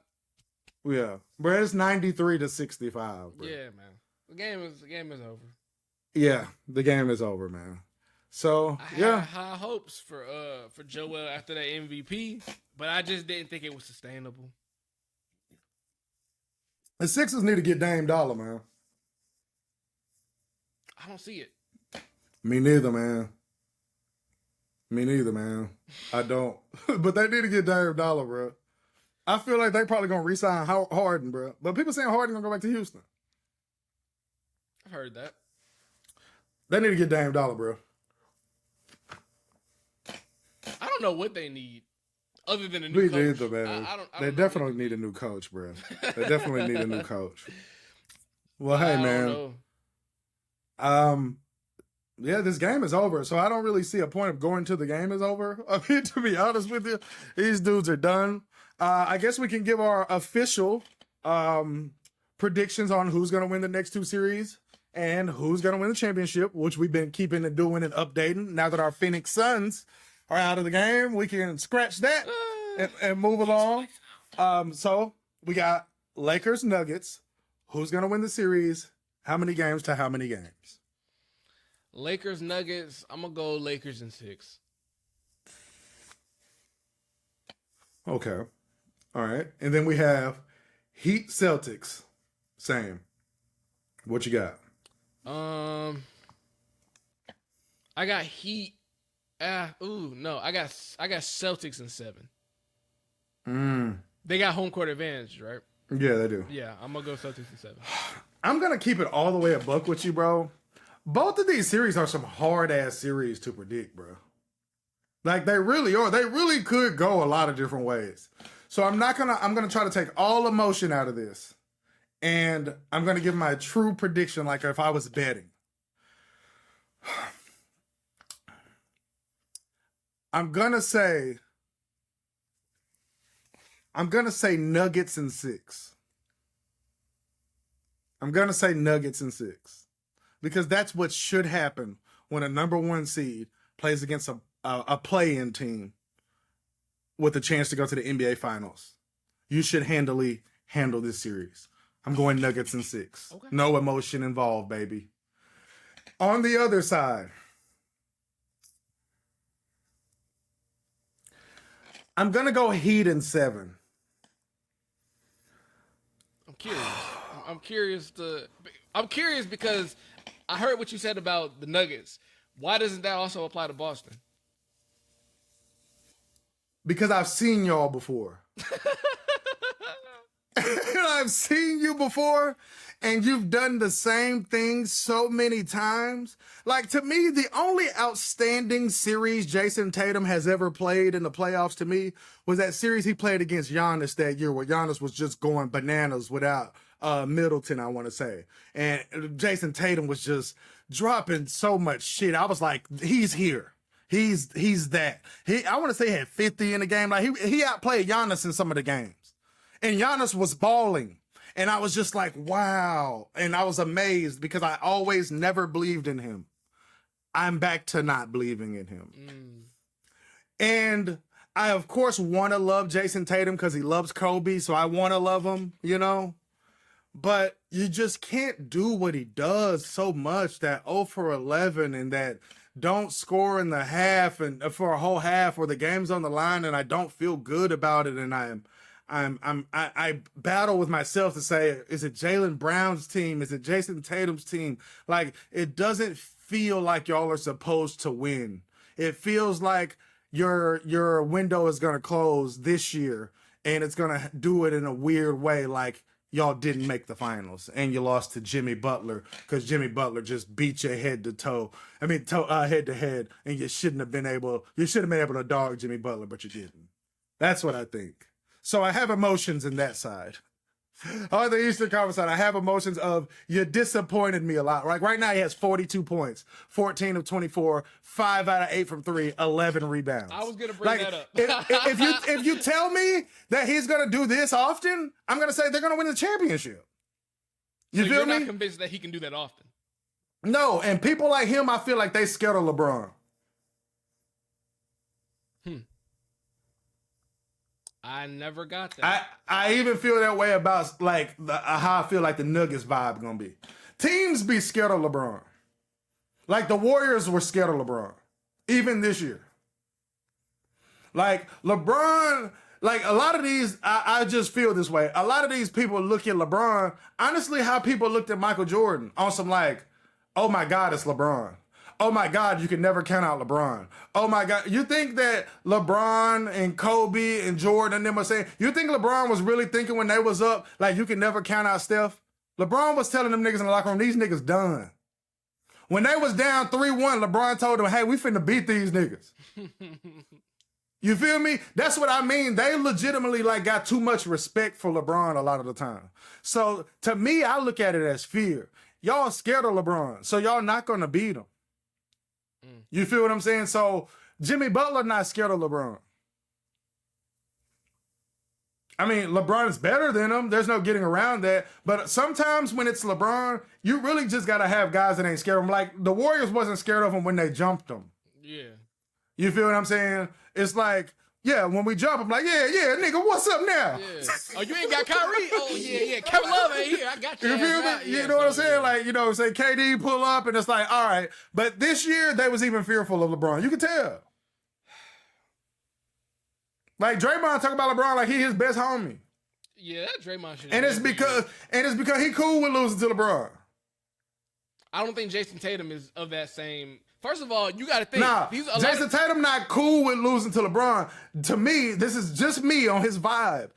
Yeah. Bro, it's 93-65, bro. Yeah, man. The game is over. Yeah, the game is over, man. So, I had high hopes for Joel after that MVP, but I just didn't think it was sustainable. The Sixers need to get Dame Dolla, man. I don't see it. Me neither, man. I don't. But they need to get Dame Dolla, bro. I feel like they probably going to re-sign Harden, bro. But people saying Harden going to go back to Houston. I've heard that. They need to get Dame Dolla, bro. I don't know what they need other than a new coach. Neither, man. They definitely need a new coach, bro. They definitely need a new coach. Well, hey, man. Yeah, this game is over, so I don't really see a point of going till the game is over. I mean, to be honest with you, these dudes are done. I guess we can give our official predictions on who's going to win the next 2 series and who's going to win the championship, which we've been keeping and doing and updating. Now that our Phoenix Suns are out of the game, we can scratch that and move along. So we got Lakers Nuggets. Who's going to win the series? How many games to how many games? Lakers Nuggets. I'm going to go Lakers in 6. Okay. All right. And then we have Heat Celtics. Same. What you got? I got Heat. I got Celtics in 7. They got home court advantage, right? Yeah, they do. Yeah, I'm gonna go Celtics in 7. I'm gonna keep it all the way a buck with you, bro. Both of these series are some hard ass series to predict, bro. Like they really are. They really could go a lot of different ways. So I'm gonna try to take all emotion out of this. And I'm gonna give my true prediction like if I was betting. I'm gonna say Nuggets in 6. Because that's what should happen when a number 1 seed plays against a play-in team with a chance to go to the NBA Finals. You should handily handle this series. I'm going Nuggets in 6. Okay. No emotion involved, baby. On the other side, I'm going to go Heat in 7. I'm curious because I heard what you said about the Nuggets. Why doesn't that also apply to Boston? Because I've seen y'all before. I've seen you before, and you've done the same thing so many times. Like, to me, the only outstanding series Jason Tatum has ever played in the playoffs to me was that series he played against Giannis that year where Giannis was just going bananas without Middleton, I want to say. And Jason Tatum was just dropping so much shit. I was like, he's here. He's that. I want to say he had 50 in the game. Like he outplayed Giannis in some of the games. And Giannis was balling. And I was just like, wow. And I was amazed because I always never believed in him. I'm back to not believing in him. And I, of course, want to love Jason Tatum because he loves Kobe. So I want to love him, you know. But you just can't do what he does so much, that 0 for 11 and that don't score in the half and for a whole half where the game's on the line and I don't feel good about it. And I battle with myself to say, is it Jaylen Brown's team? Is it Jason Tatum's team? Like, it doesn't feel like y'all are supposed to win. It feels like your window is gonna close this year, and it's gonna do it in a weird way, like y'all didn't make the finals and you lost to Jimmy Butler because Jimmy Butler just beat you head to toe. I mean, head to head, and you shouldn't have been able. You should have been able to dog Jimmy Butler, but you didn't. That's what I think. So I have emotions in that side. On the Eastern Conference side, I have emotions of you disappointed me a lot. Like right now, he has 42 points, 14 of 24, 5 out of 8 from 3, 11 rebounds. I was gonna bring that up. if you tell me that he's gonna do this often, I'm gonna say they're gonna win the championship. You feel you're me? Not convinced that he can do that often. No, and people like him, I feel like they scared of LeBron. I never got that. I even feel that way about like how I feel like the Nuggets vibe gonna be. Teams be scared of LeBron. Like the Warriors were scared of LeBron, even this year. Like LeBron, like a lot of these, I just feel this way. A lot of these people look at LeBron, honestly, how people looked at Michael Jordan on some like, oh my God, it's LeBron. Oh my God, you can never count out LeBron. Oh my God. You think that LeBron and Kobe and Jordan and them are saying, you think LeBron was really thinking when they was up, like you can never count out Steph? LeBron was telling them niggas in the locker room, these niggas done. When they was down 3-1, LeBron told them, hey, we finna beat these niggas. You feel me? That's what I mean. They legitimately like got too much respect for LeBron a lot of the time. So to me, I look at it as fear. Y'all scared of LeBron, so y'all not gonna beat him. You feel what I'm saying? So Jimmy Butler not scared of LeBron. I mean, LeBron's better than him. There's no getting around that. But sometimes when it's LeBron, you really just got to have guys that ain't scared of him. Like the Warriors wasn't scared of him when they jumped him. Yeah. You feel what I'm saying? It's like, yeah, when we jump, I'm like, yeah, nigga, what's up now? Yeah. Oh, you ain't got Kyrie? Oh, yeah. Kevin Love ain't here. I got you. You feel me? You know what I'm saying? Like, you know, say KD pull up and it's like, all right. But this year, they was even fearful of LeBron. You can tell. Like, Draymond talk about LeBron like he his best homie. Yeah, that Draymond shit. And it's because he cool with losing to LeBron. I don't think Jason Tatum is of that same... First of all, you got to think. Nah, Jason Tatum not cool with losing to LeBron. To me, this is just me on his vibe.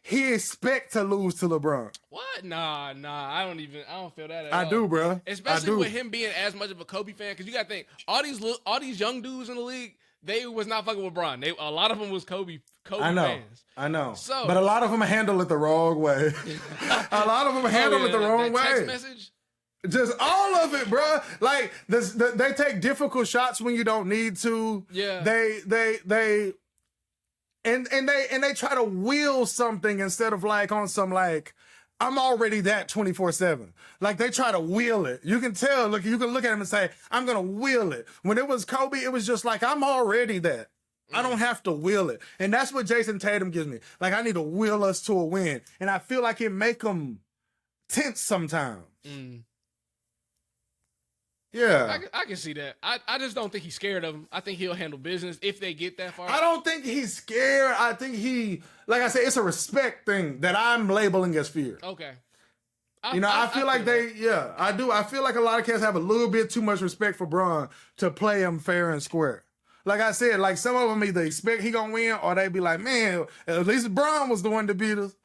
He expect to lose to LeBron. What? Nah. I don't feel that at all. I do, bro. Especially with him being as much of a Kobe fan, because you got to think all these young dudes in the league, they was not fucking with LeBron. A lot of them was Kobe fans. I know. So, but a lot of them handle it the wrong way. A lot of them handle it the wrong way. Text message. Just all of it, bro. Like they take difficult shots when you don't need to. Yeah. They try to will something instead of like on some like I'm already that 24/7. Like they try to will it. You can tell. Look, you can look at him and say I'm gonna will it. When it was Kobe, it was just like I'm already that. I don't have to will it, and that's what Jason Tatum gives me. Like I need to will us to a win, and I feel like it make them tense sometimes. Yeah. I can see that. I just don't think he's scared of him. I think he'll handle business if they get that far. I don't think he's scared. I think like I said, it's a respect thing that I'm labeling as fear. Okay. I feel like I do. I feel like a lot of cats have a little bit too much respect for Bron to play him fair and square. Like I said, like some of them either expect he gonna win or they be like, man, at least Bron was the one to beat us.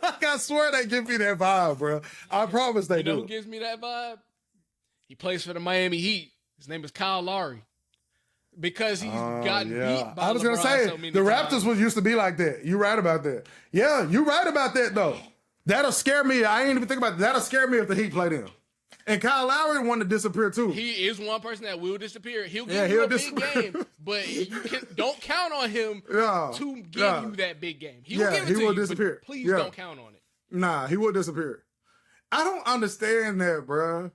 Like I swear they give me that vibe, bro. I promise they do. You know who gives me that vibe? He plays for the Miami Heat. His name is Kyle Lowry. Because he's gotten beat by I was going to say, the Raptors used to be like that. You're right about that. Yeah, you're right about that, though. That'll scare me. I ain't even think about that. That'll scare me if the Heat played him. And Kyle Lowry wanted to disappear, too. He is one person that will disappear. He'll give you a big game, but don't count on him to give you that big game. He will give it to you, disappear. But please don't count on it. Nah, he will disappear. I don't understand that, bro.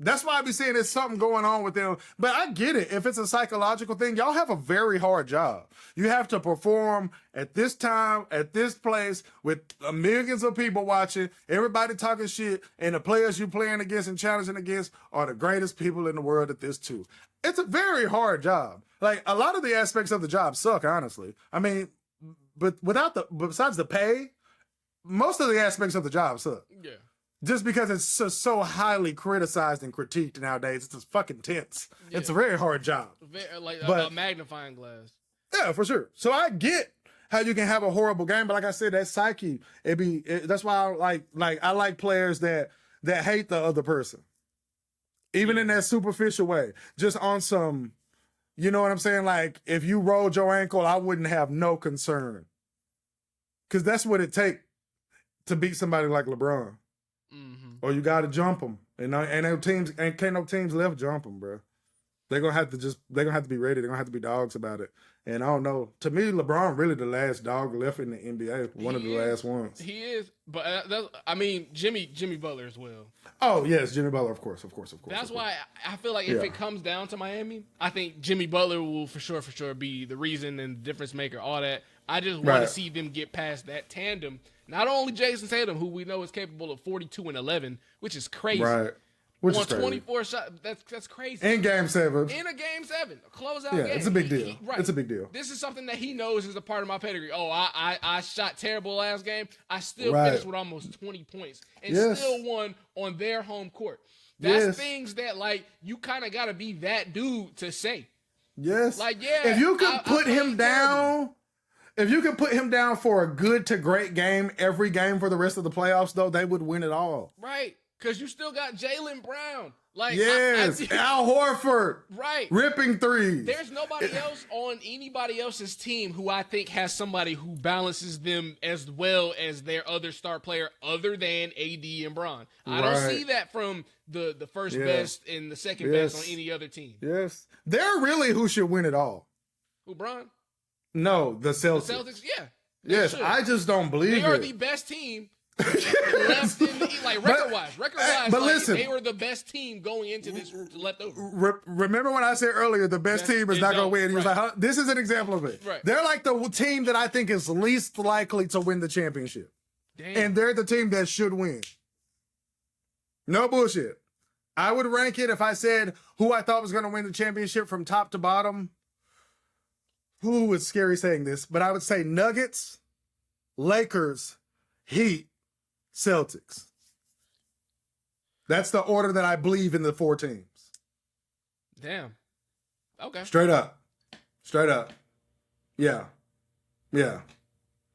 That's why I be saying there's something going on with them. But I get it. If it's a psychological thing, y'all have a very hard job. You have to perform at this time, at this place, with millions of people watching, everybody talking shit, and the players you playing against and challenging against are the greatest people in the world at this too. It's a very hard job. Like, a lot of the aspects of the job suck, honestly. I mean, but besides the pay, most of the aspects of the job suck. Yeah. just because it's so highly criticized and critiqued nowadays. It's just fucking tense. Yeah. It's a very hard job. Like a magnifying glass. Yeah, for sure. So I get how you can have a horrible game, but like I said, that psyche, that's why I like players that hate the other person. Even in that superficial way. Just on some, you know what I'm saying? Like, if you rolled your ankle, I wouldn't have no concern. Because that's what it takes to beat somebody like LeBron. Mm-hmm. Or you got to jump them. And can't no teams left jump them, bro. They're going to have to be ready. They're going to have to be dogs about it. And I don't know. To me, LeBron really the last dog left in the NBA. One of the last ones. He is. But, Jimmy Butler as well. Oh, yes, Jimmy Butler, of course. That's why I feel like if it comes down to Miami, I think Jimmy Butler will for sure be the reason and the difference maker, all that. I just want to see them get past that tandem. Not only Jason Tatum, who we know is capable of 42 and 11, which is crazy. Right. Which is 24 shots. That's crazy. In Game 7. In a Game 7. A closeout game. Yeah, it's a big deal. Right. It's a big deal. This is something that he knows is a part of my pedigree. Oh, I shot terrible last game. I still finished with almost 20 points. And still won on their home court. That's things that, like, you kind of got to be that dude to say. Yes. Like, yeah. If you could put him down... If you could put him down for a good to great game every game for the rest of the playoffs, though, they would win it all. Right. Because you still got Jaylen Brown. Like, yes, Al Horford. Right. Ripping threes. There's nobody else on anybody else's team who I think has somebody who balances them as well as their other star player other than AD and Bron. I don't see that from the first best and the second best on any other team. Yes. They're really who should win it all. Who, Bron? No, the Celtics. The Celtics, yeah. Yes, I just don't believe it. They are the best team left in the, like record-wise. But listen, they were the best team going into this leftover. Remember when I said earlier the best team is not going to win? He was like, this is an example of it. Right. They're like the team that I think is least likely to win the championship. Damn. And they're the team that should win. No bullshit. I would rank it if I said who I thought was going to win the championship from top to bottom. Who is scary saying this, but I would say Nuggets, Lakers, Heat, Celtics. That's the order that I believe in the 4 teams. Damn. Okay. Straight up. Yeah.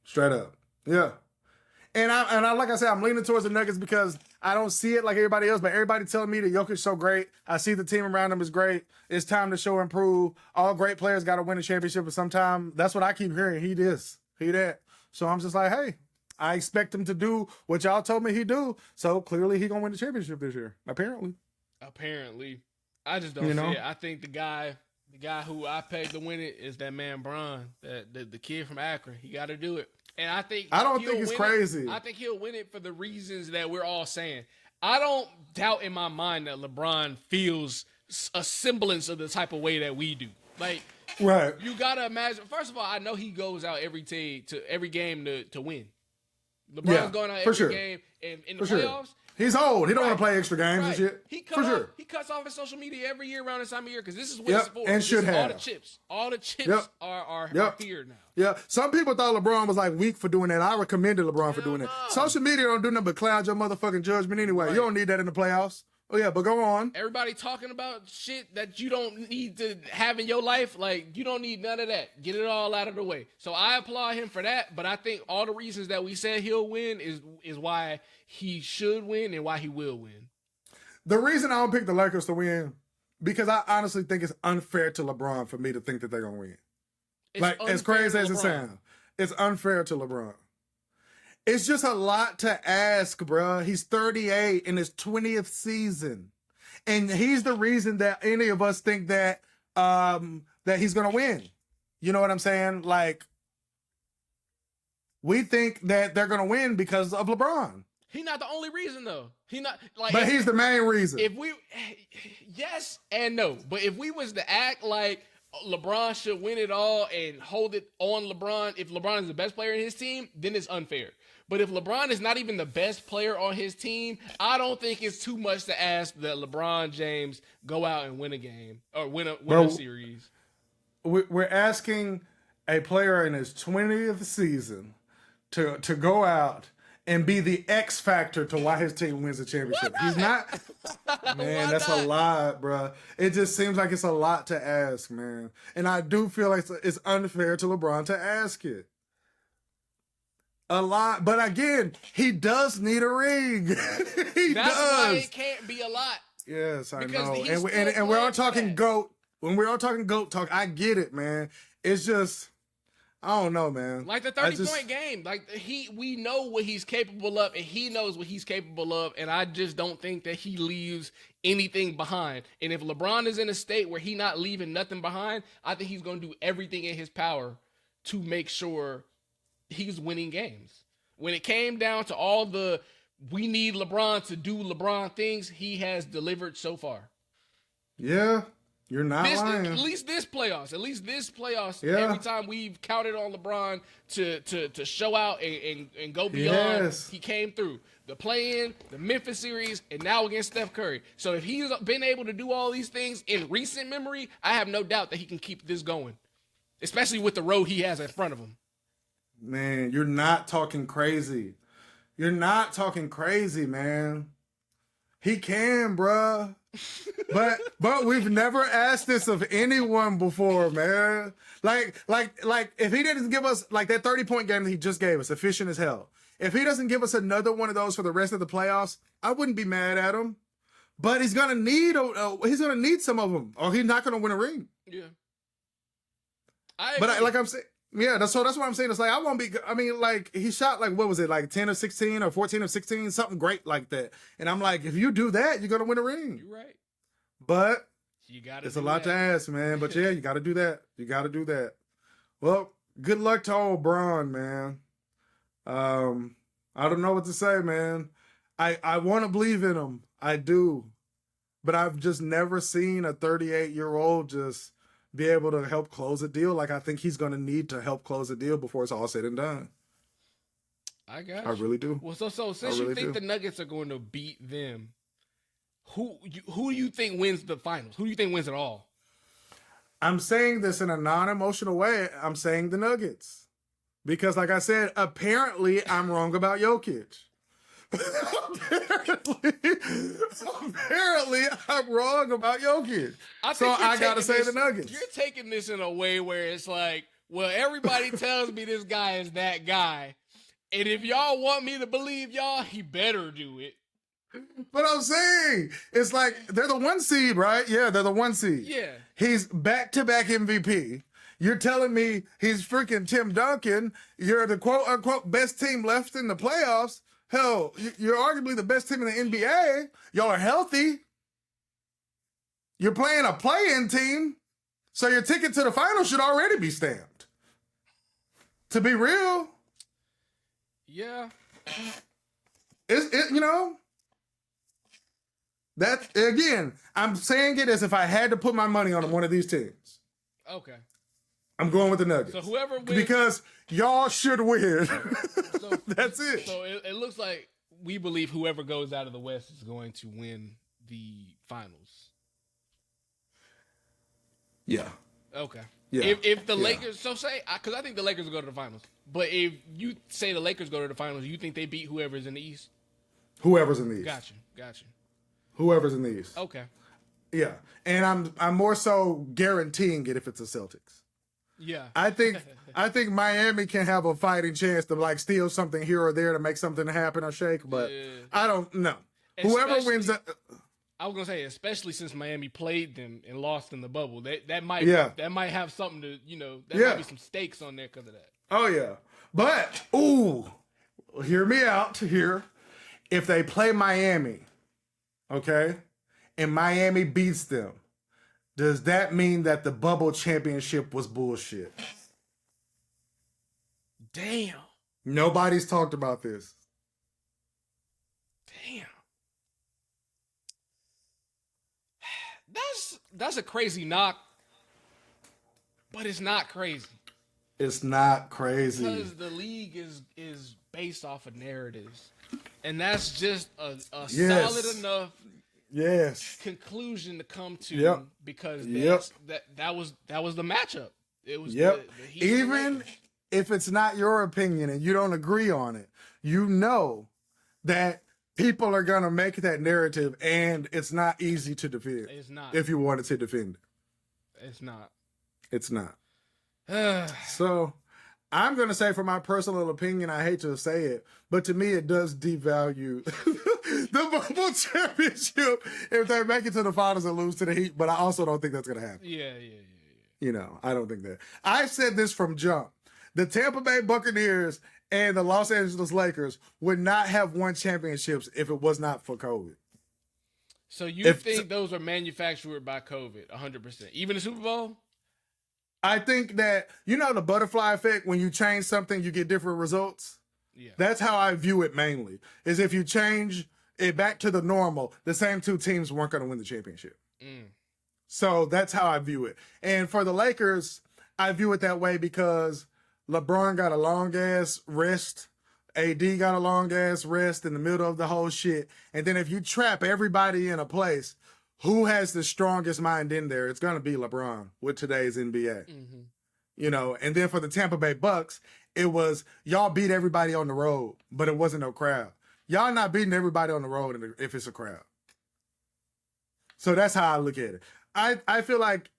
Straight up. Yeah. And I like I said, I'm leaning towards the Nuggets because I don't see it like everybody else, but everybody telling me that Jokic's so great. I see the team around him is great. It's time to show and prove. All great players got to win a championship at some time. That's what I keep hearing. He that. So I'm just like, hey, I expect him to do what y'all told me he do. So clearly he gonna win the championship this year. Apparently. I just don't see it. I think the guy who I pegged to win it is that man Bron, the kid from Akron. He got to do it. And I don't think it's crazy. I think he'll win it for the reasons that we're all saying. I don't doubt in my mind that LeBron feels a semblance of the type of way that we do. Like, right? You gotta imagine. First of all, I know he goes out every game to win. LeBron's going out every game, and in the playoffs. He's old. He don't want to play extra games and shit. He cuts off his social media every year around this time of year because this is what it's for. And should have. All the chips are here now. Yeah. Some people thought LeBron was like weak for doing that. I recommended LeBron for doing that. Social media don't do nothing but cloud your motherfucking judgment anyway. Right. You don't need that in the playoffs. Oh, yeah, but go on. Everybody talking about shit that you don't need to have in your life. Like, you don't need none of that. Get it all out of the way. So I applaud him for that, but I think all the reasons that we said he'll win is why he should win and why he will win. The reason I don't pick the Lakers to win, because I honestly think it's unfair to LeBron for me to think that they're going to win. Like, as crazy as it sounds, it's unfair to LeBron. It's just a lot to ask, bruh. He's 38 in his 20th season. And he's the reason that any of us think that that he's going to win. You know what I'm saying? Like, we think that they're going to win because of LeBron. He's not the only reason, though. But he's the main reason. Yes and no. But if we was to act like LeBron should win it all and hold it on LeBron, if LeBron is the best player in his team, then it's unfair. But if LeBron is not even the best player on his team, I don't think it's too much to ask that LeBron James go out and win a game or win a series. We're asking a player in his 20th season to go out and be the X factor to why his team wins the championship. He's not. Man, that's a lot, bro. It just seems like it's a lot to ask, man. And I do feel like it's unfair to LeBron to ask it. A lot. But again, he does need a ring. That's why it can't be a lot. Yes, I know. And we're all talking GOAT. When we're all talking GOAT talk, I get it, man. It's just... I don't know, man. Like the 30-point game. Like we know what he's capable of, and he knows what he's capable of, and I just don't think that he leaves anything behind. And if LeBron is in a state where he's not leaving nothing behind, I think he's going to do everything in his power to make sure he's winning games. When it came down to all the we need LeBron to do LeBron things, he has delivered so far. Yeah. You're not lying. At least this playoffs. Yeah. Every time we've counted on LeBron to show out and go beyond, he came through. The play-in, the Memphis series, and now against Steph Curry. So if he's been able to do all these things in recent memory, I have no doubt that he can keep this going, especially with the road he has in front of him. Man, you're not talking crazy. You're not talking crazy, man. He can, bruh. But we've never asked this of anyone before, man. Like if he didn't give us like that 30-point game that he just gave us, efficient as hell. If he doesn't give us another one of those for the rest of the playoffs, I wouldn't be mad at him. But he's gonna need some of them, or he's not gonna win a ring. Yeah. I'm saying. Yeah, that's what I'm saying. It's like, I won't be, I mean, like, he shot, like, what was it, like 10 of 16 or 14 of 16, something great like that. And I'm like, if you do that, you're going to win a ring. You're right. But it's a lot to ask, man. But yeah, you got to do that. You got to do that. Well, good luck to old Bron, man. I don't know what to say, man. I want to believe in him. I do. But I've just never seen a 38-year-old just be able to help close a deal. Like, I think he's going to need to help close a deal before it's all said and done. I got you. I really do. Well, so since you think the Nuggets are going to beat them, who do you think wins the finals? Who do you think wins it all? I'm saying this in a non-emotional way. I'm saying the Nuggets. Because, like I said, apparently I'm wrong about Jokic. Apparently, I'm wrong about Jokic. So I gotta say the Nuggets. You're taking this in a way where it's like, well, everybody tells me this guy is that guy, and if y'all want me to believe y'all, he better do it. But I'm saying, it's like, they're the 1 seed, right? Yeah, they're the 1 seed. Yeah. He's back-to-back MVP. You're telling me he's freaking Tim Duncan. You're the quote-unquote best team left in the playoffs. Hell, you're arguably the best team in the NBA. Y'all are healthy. You're playing a play-in team, so your ticket to the final should already be stamped. To be real. Yeah. You know, that, again, I'm saying it as if I had to put my money on one of these teams. Okay. I'm going with the Nuggets. So whoever wins, because y'all should win. So, that's it. So it looks like we believe whoever goes out of the West is going to win the finals. Yeah. Okay. Yeah. If the Lakers, so say, because I think the Lakers will go to the finals. But if you say the Lakers go to the finals, you think they beat whoever's in the East? Whoever's in the East. Gotcha. Whoever's in the East. Okay. Yeah, and I'm more so guaranteeing it if it's the Celtics. Yeah. I think Miami can have a fighting chance to like steal something here or there to make something happen or shake, but I don't know. Whoever wins that. I was gonna say, especially since Miami played them and lost in the bubble, that might have something to might be some stakes on there because of that. Oh yeah, but hear me out here. If they play Miami, okay, and Miami beats them, does that mean that the bubble championship was bullshit? Damn. Nobody's talked about this. Damn. That's a crazy knock, but it's not crazy. It's not crazy. Because the league is based off of narratives. And that's just a solid enough conclusion to come to because that was the matchup. It was if it's not your opinion and you don't agree on it, you know that people are going to make that narrative, and it's not easy to defend. It's not. If you wanted to defend it. It's not. It's not. So I'm going to say, for my personal opinion, I hate to say it, but to me it does devalue the bubble championship if they make it to the finals and lose to the Heat, but I also don't think that's going to happen. Yeah. You know, I don't think that. I've said this from jump. The Tampa Bay Buccaneers and the Los Angeles Lakers would not have won championships if it was not for COVID. So you think those are manufactured by COVID, 100%? Even the Super Bowl? I think that, you know, the butterfly effect, when you change something, you get different results. Yeah. That's how I view it mainly, is if you change it back to the normal, the same two teams weren't going to win the championship. So that's how I view it. And for the Lakers, I view it that way because LeBron got a long-ass rest. AD got a long-ass rest in the middle of the whole shit. And then if you trap everybody in a place, who has the strongest mind in there? It's going to be LeBron with today's NBA. Mm-hmm. You know, and then for the Tampa Bay Bucks, it was y'all beat everybody on the road, but it wasn't no crowd. Y'all not beating everybody on the road if it's a crowd. So that's how I look at it. I feel like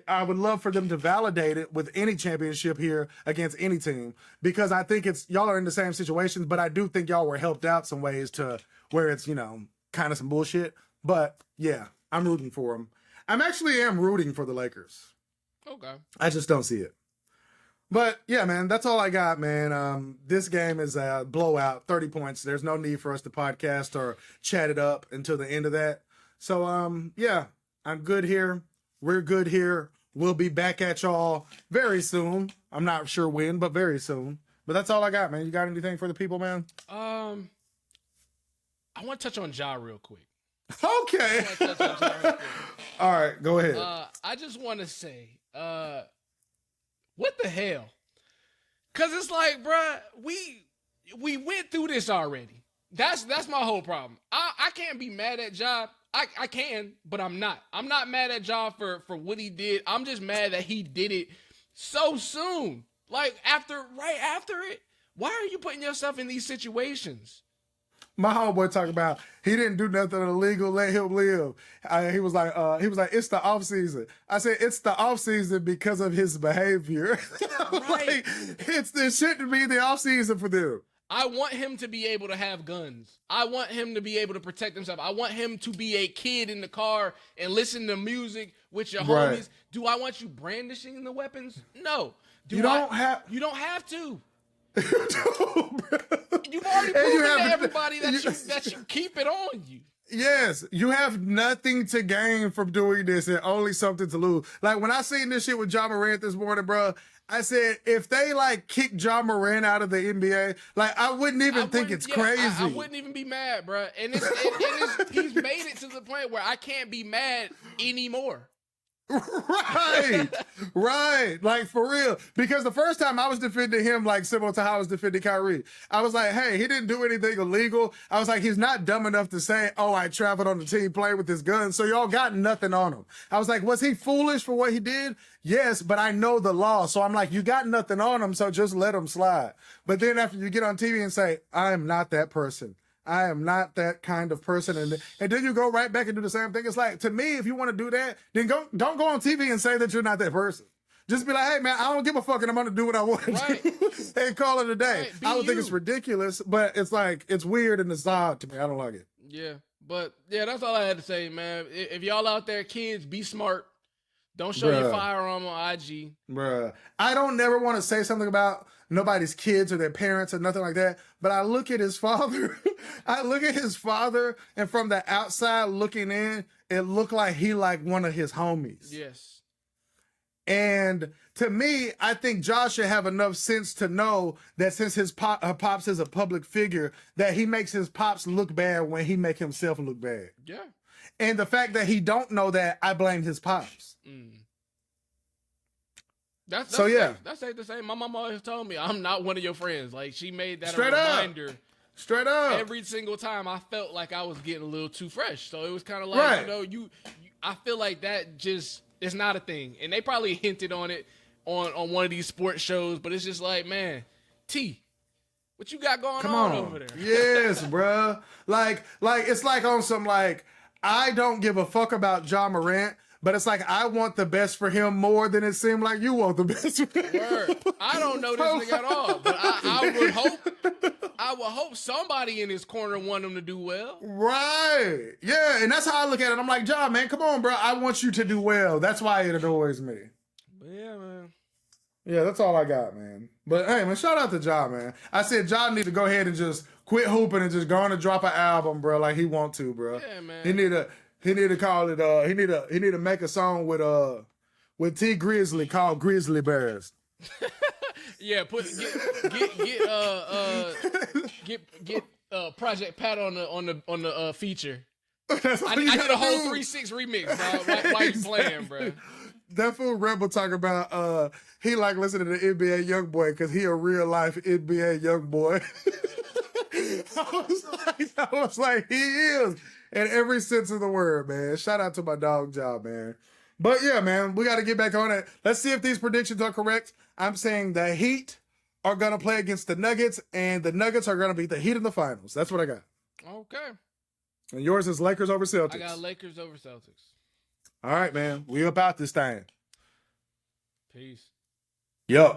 I would love for them to validate it with any championship here against any team, because I think y'all are in the same situations, but I do think y'all were helped out some ways to where it's, you know, kind of some bullshit. But yeah, I'm rooting for them. I'm rooting for the Lakers. Okay. I just don't see it. But yeah, man, that's all I got, man. This game is a blowout, 30 points. There's no need for us to podcast or chat it up until the end of that. So yeah, I'm good here. We're good here. We'll be back at y'all very soon. I'm not sure when, but very soon. But that's all I got, man. You got anything for the people, man? I want to touch on Ja real quick. Okay. All right, go ahead. I just want to say, what the hell? Because it's like, bruh, we went through this already. That's my whole problem. I can't be mad at Ja. I can, but I'm not. I'm not mad at Ja for what he did. I'm just mad that he did it so soon. Like, right after it. Why are you putting yourself in these situations? My homeboy talking about he didn't do nothing illegal, let him live. He was like, it's the off season. I said, it's the off season because of his behavior. Right. Like, it shouldn't be the off season for them. I want him to be able to have guns. I want him to be able to protect himself. I want him to be a kid in the car and listen to music with your homies. Do I want you brandishing the weapons? No. You don't have to. You've already proven to everybody that you keep it on you. Yes, you have nothing to gain from doing this and only something to lose. Like, when I seen this shit with Ja Morant this morning, bro, I said, if they, like, kick Ja Morant out of the NBA, like, I wouldn't even think it's crazy. I wouldn't even be mad, bro. And he's made it to the point where I can't be mad anymore. Right. Like, for real. Because the first time I was defending him, like, similar to how I was defending Kyrie, I was like, hey, he didn't do anything illegal. I was like, he's not dumb enough to say, oh, I traveled on the team playing with his gun, so y'all got nothing on him. I was like, was he foolish for what he did? Yes, but I know the law. So I'm like, you got nothing on him, so just let him slide. But then after you get on TV and say, I am not that person. I am not that kind of person. And then you go right back and do the same thing. It's like, to me, if you want to do that, then don't go on TV and say that you're not that person. Just be like, hey, man, I don't give a fuck and I'm going to do what I want to do and call it a day. Right, I would think it's ridiculous, but it's like, it's weird and it's odd to me. I don't like it. Yeah, but yeah, that's all I had to say, man. If y'all out there, kids, be smart. Don't show your firearm on IG. Bruh. I don't never want to say something about nobody's kids or their parents or nothing like that, but I look at his father. And from the outside looking in, it looked like he like one of his homies. Yes. And to me, I think Josh should have enough sense to know that since his pops is a public figure, that he makes his pops look bad when he make himself look bad. Yeah. And the fact that he don't know that, I blame his pops. That's the same. My mom always told me I'm not one of your friends. Like, she made that Straight a reminder. Straight up. Every single time I felt like I was getting a little too fresh. So it was kind of like, you know, I feel like that just is not a thing. And they probably hinted on it on one of these sports shows, but it's just like, man, T, what you got going Come on on. over there? Yes, bruh. Like it's like on some like I don't give a fuck about Ja Morant, but it's like I want the best for him more than it seemed like you want the best for him. Word. I don't know this nigga at all, but I would hope somebody in his corner want him to do well. Right. Yeah, and that's how I look at it. I'm like, Ja, man, come on, bro. I want you to do well. That's why it annoys me. But yeah, man. Yeah, that's all I got, man. But hey, man, shout out to Ja, man. I said Ja need to go ahead and just quit hooping and just go on and drop an album, bro, like he want to, bro. Yeah, man. He need to call it he need to make a song with T Grizzly called Grizzly Bears. Yeah, get Project Pat on the feature. I did a whole 3-6 remix, bro. Why you playing, bro? That fool Rebel talk about he like listening to NBA Youngboy because he a real life NBA Youngboy. I was like, he is in every sense of the word, man. Shout out to my dog Ja, man. But yeah, man, we got to get back on it. Let's see if these predictions are correct. I'm saying the Heat are gonna play against the Nuggets, and the Nuggets are gonna beat the Heat in the finals. That's what I got. Okay. And yours is Lakers over Celtics. I got Lakers over Celtics. All right, man. We up out this thing. Peace. Yup.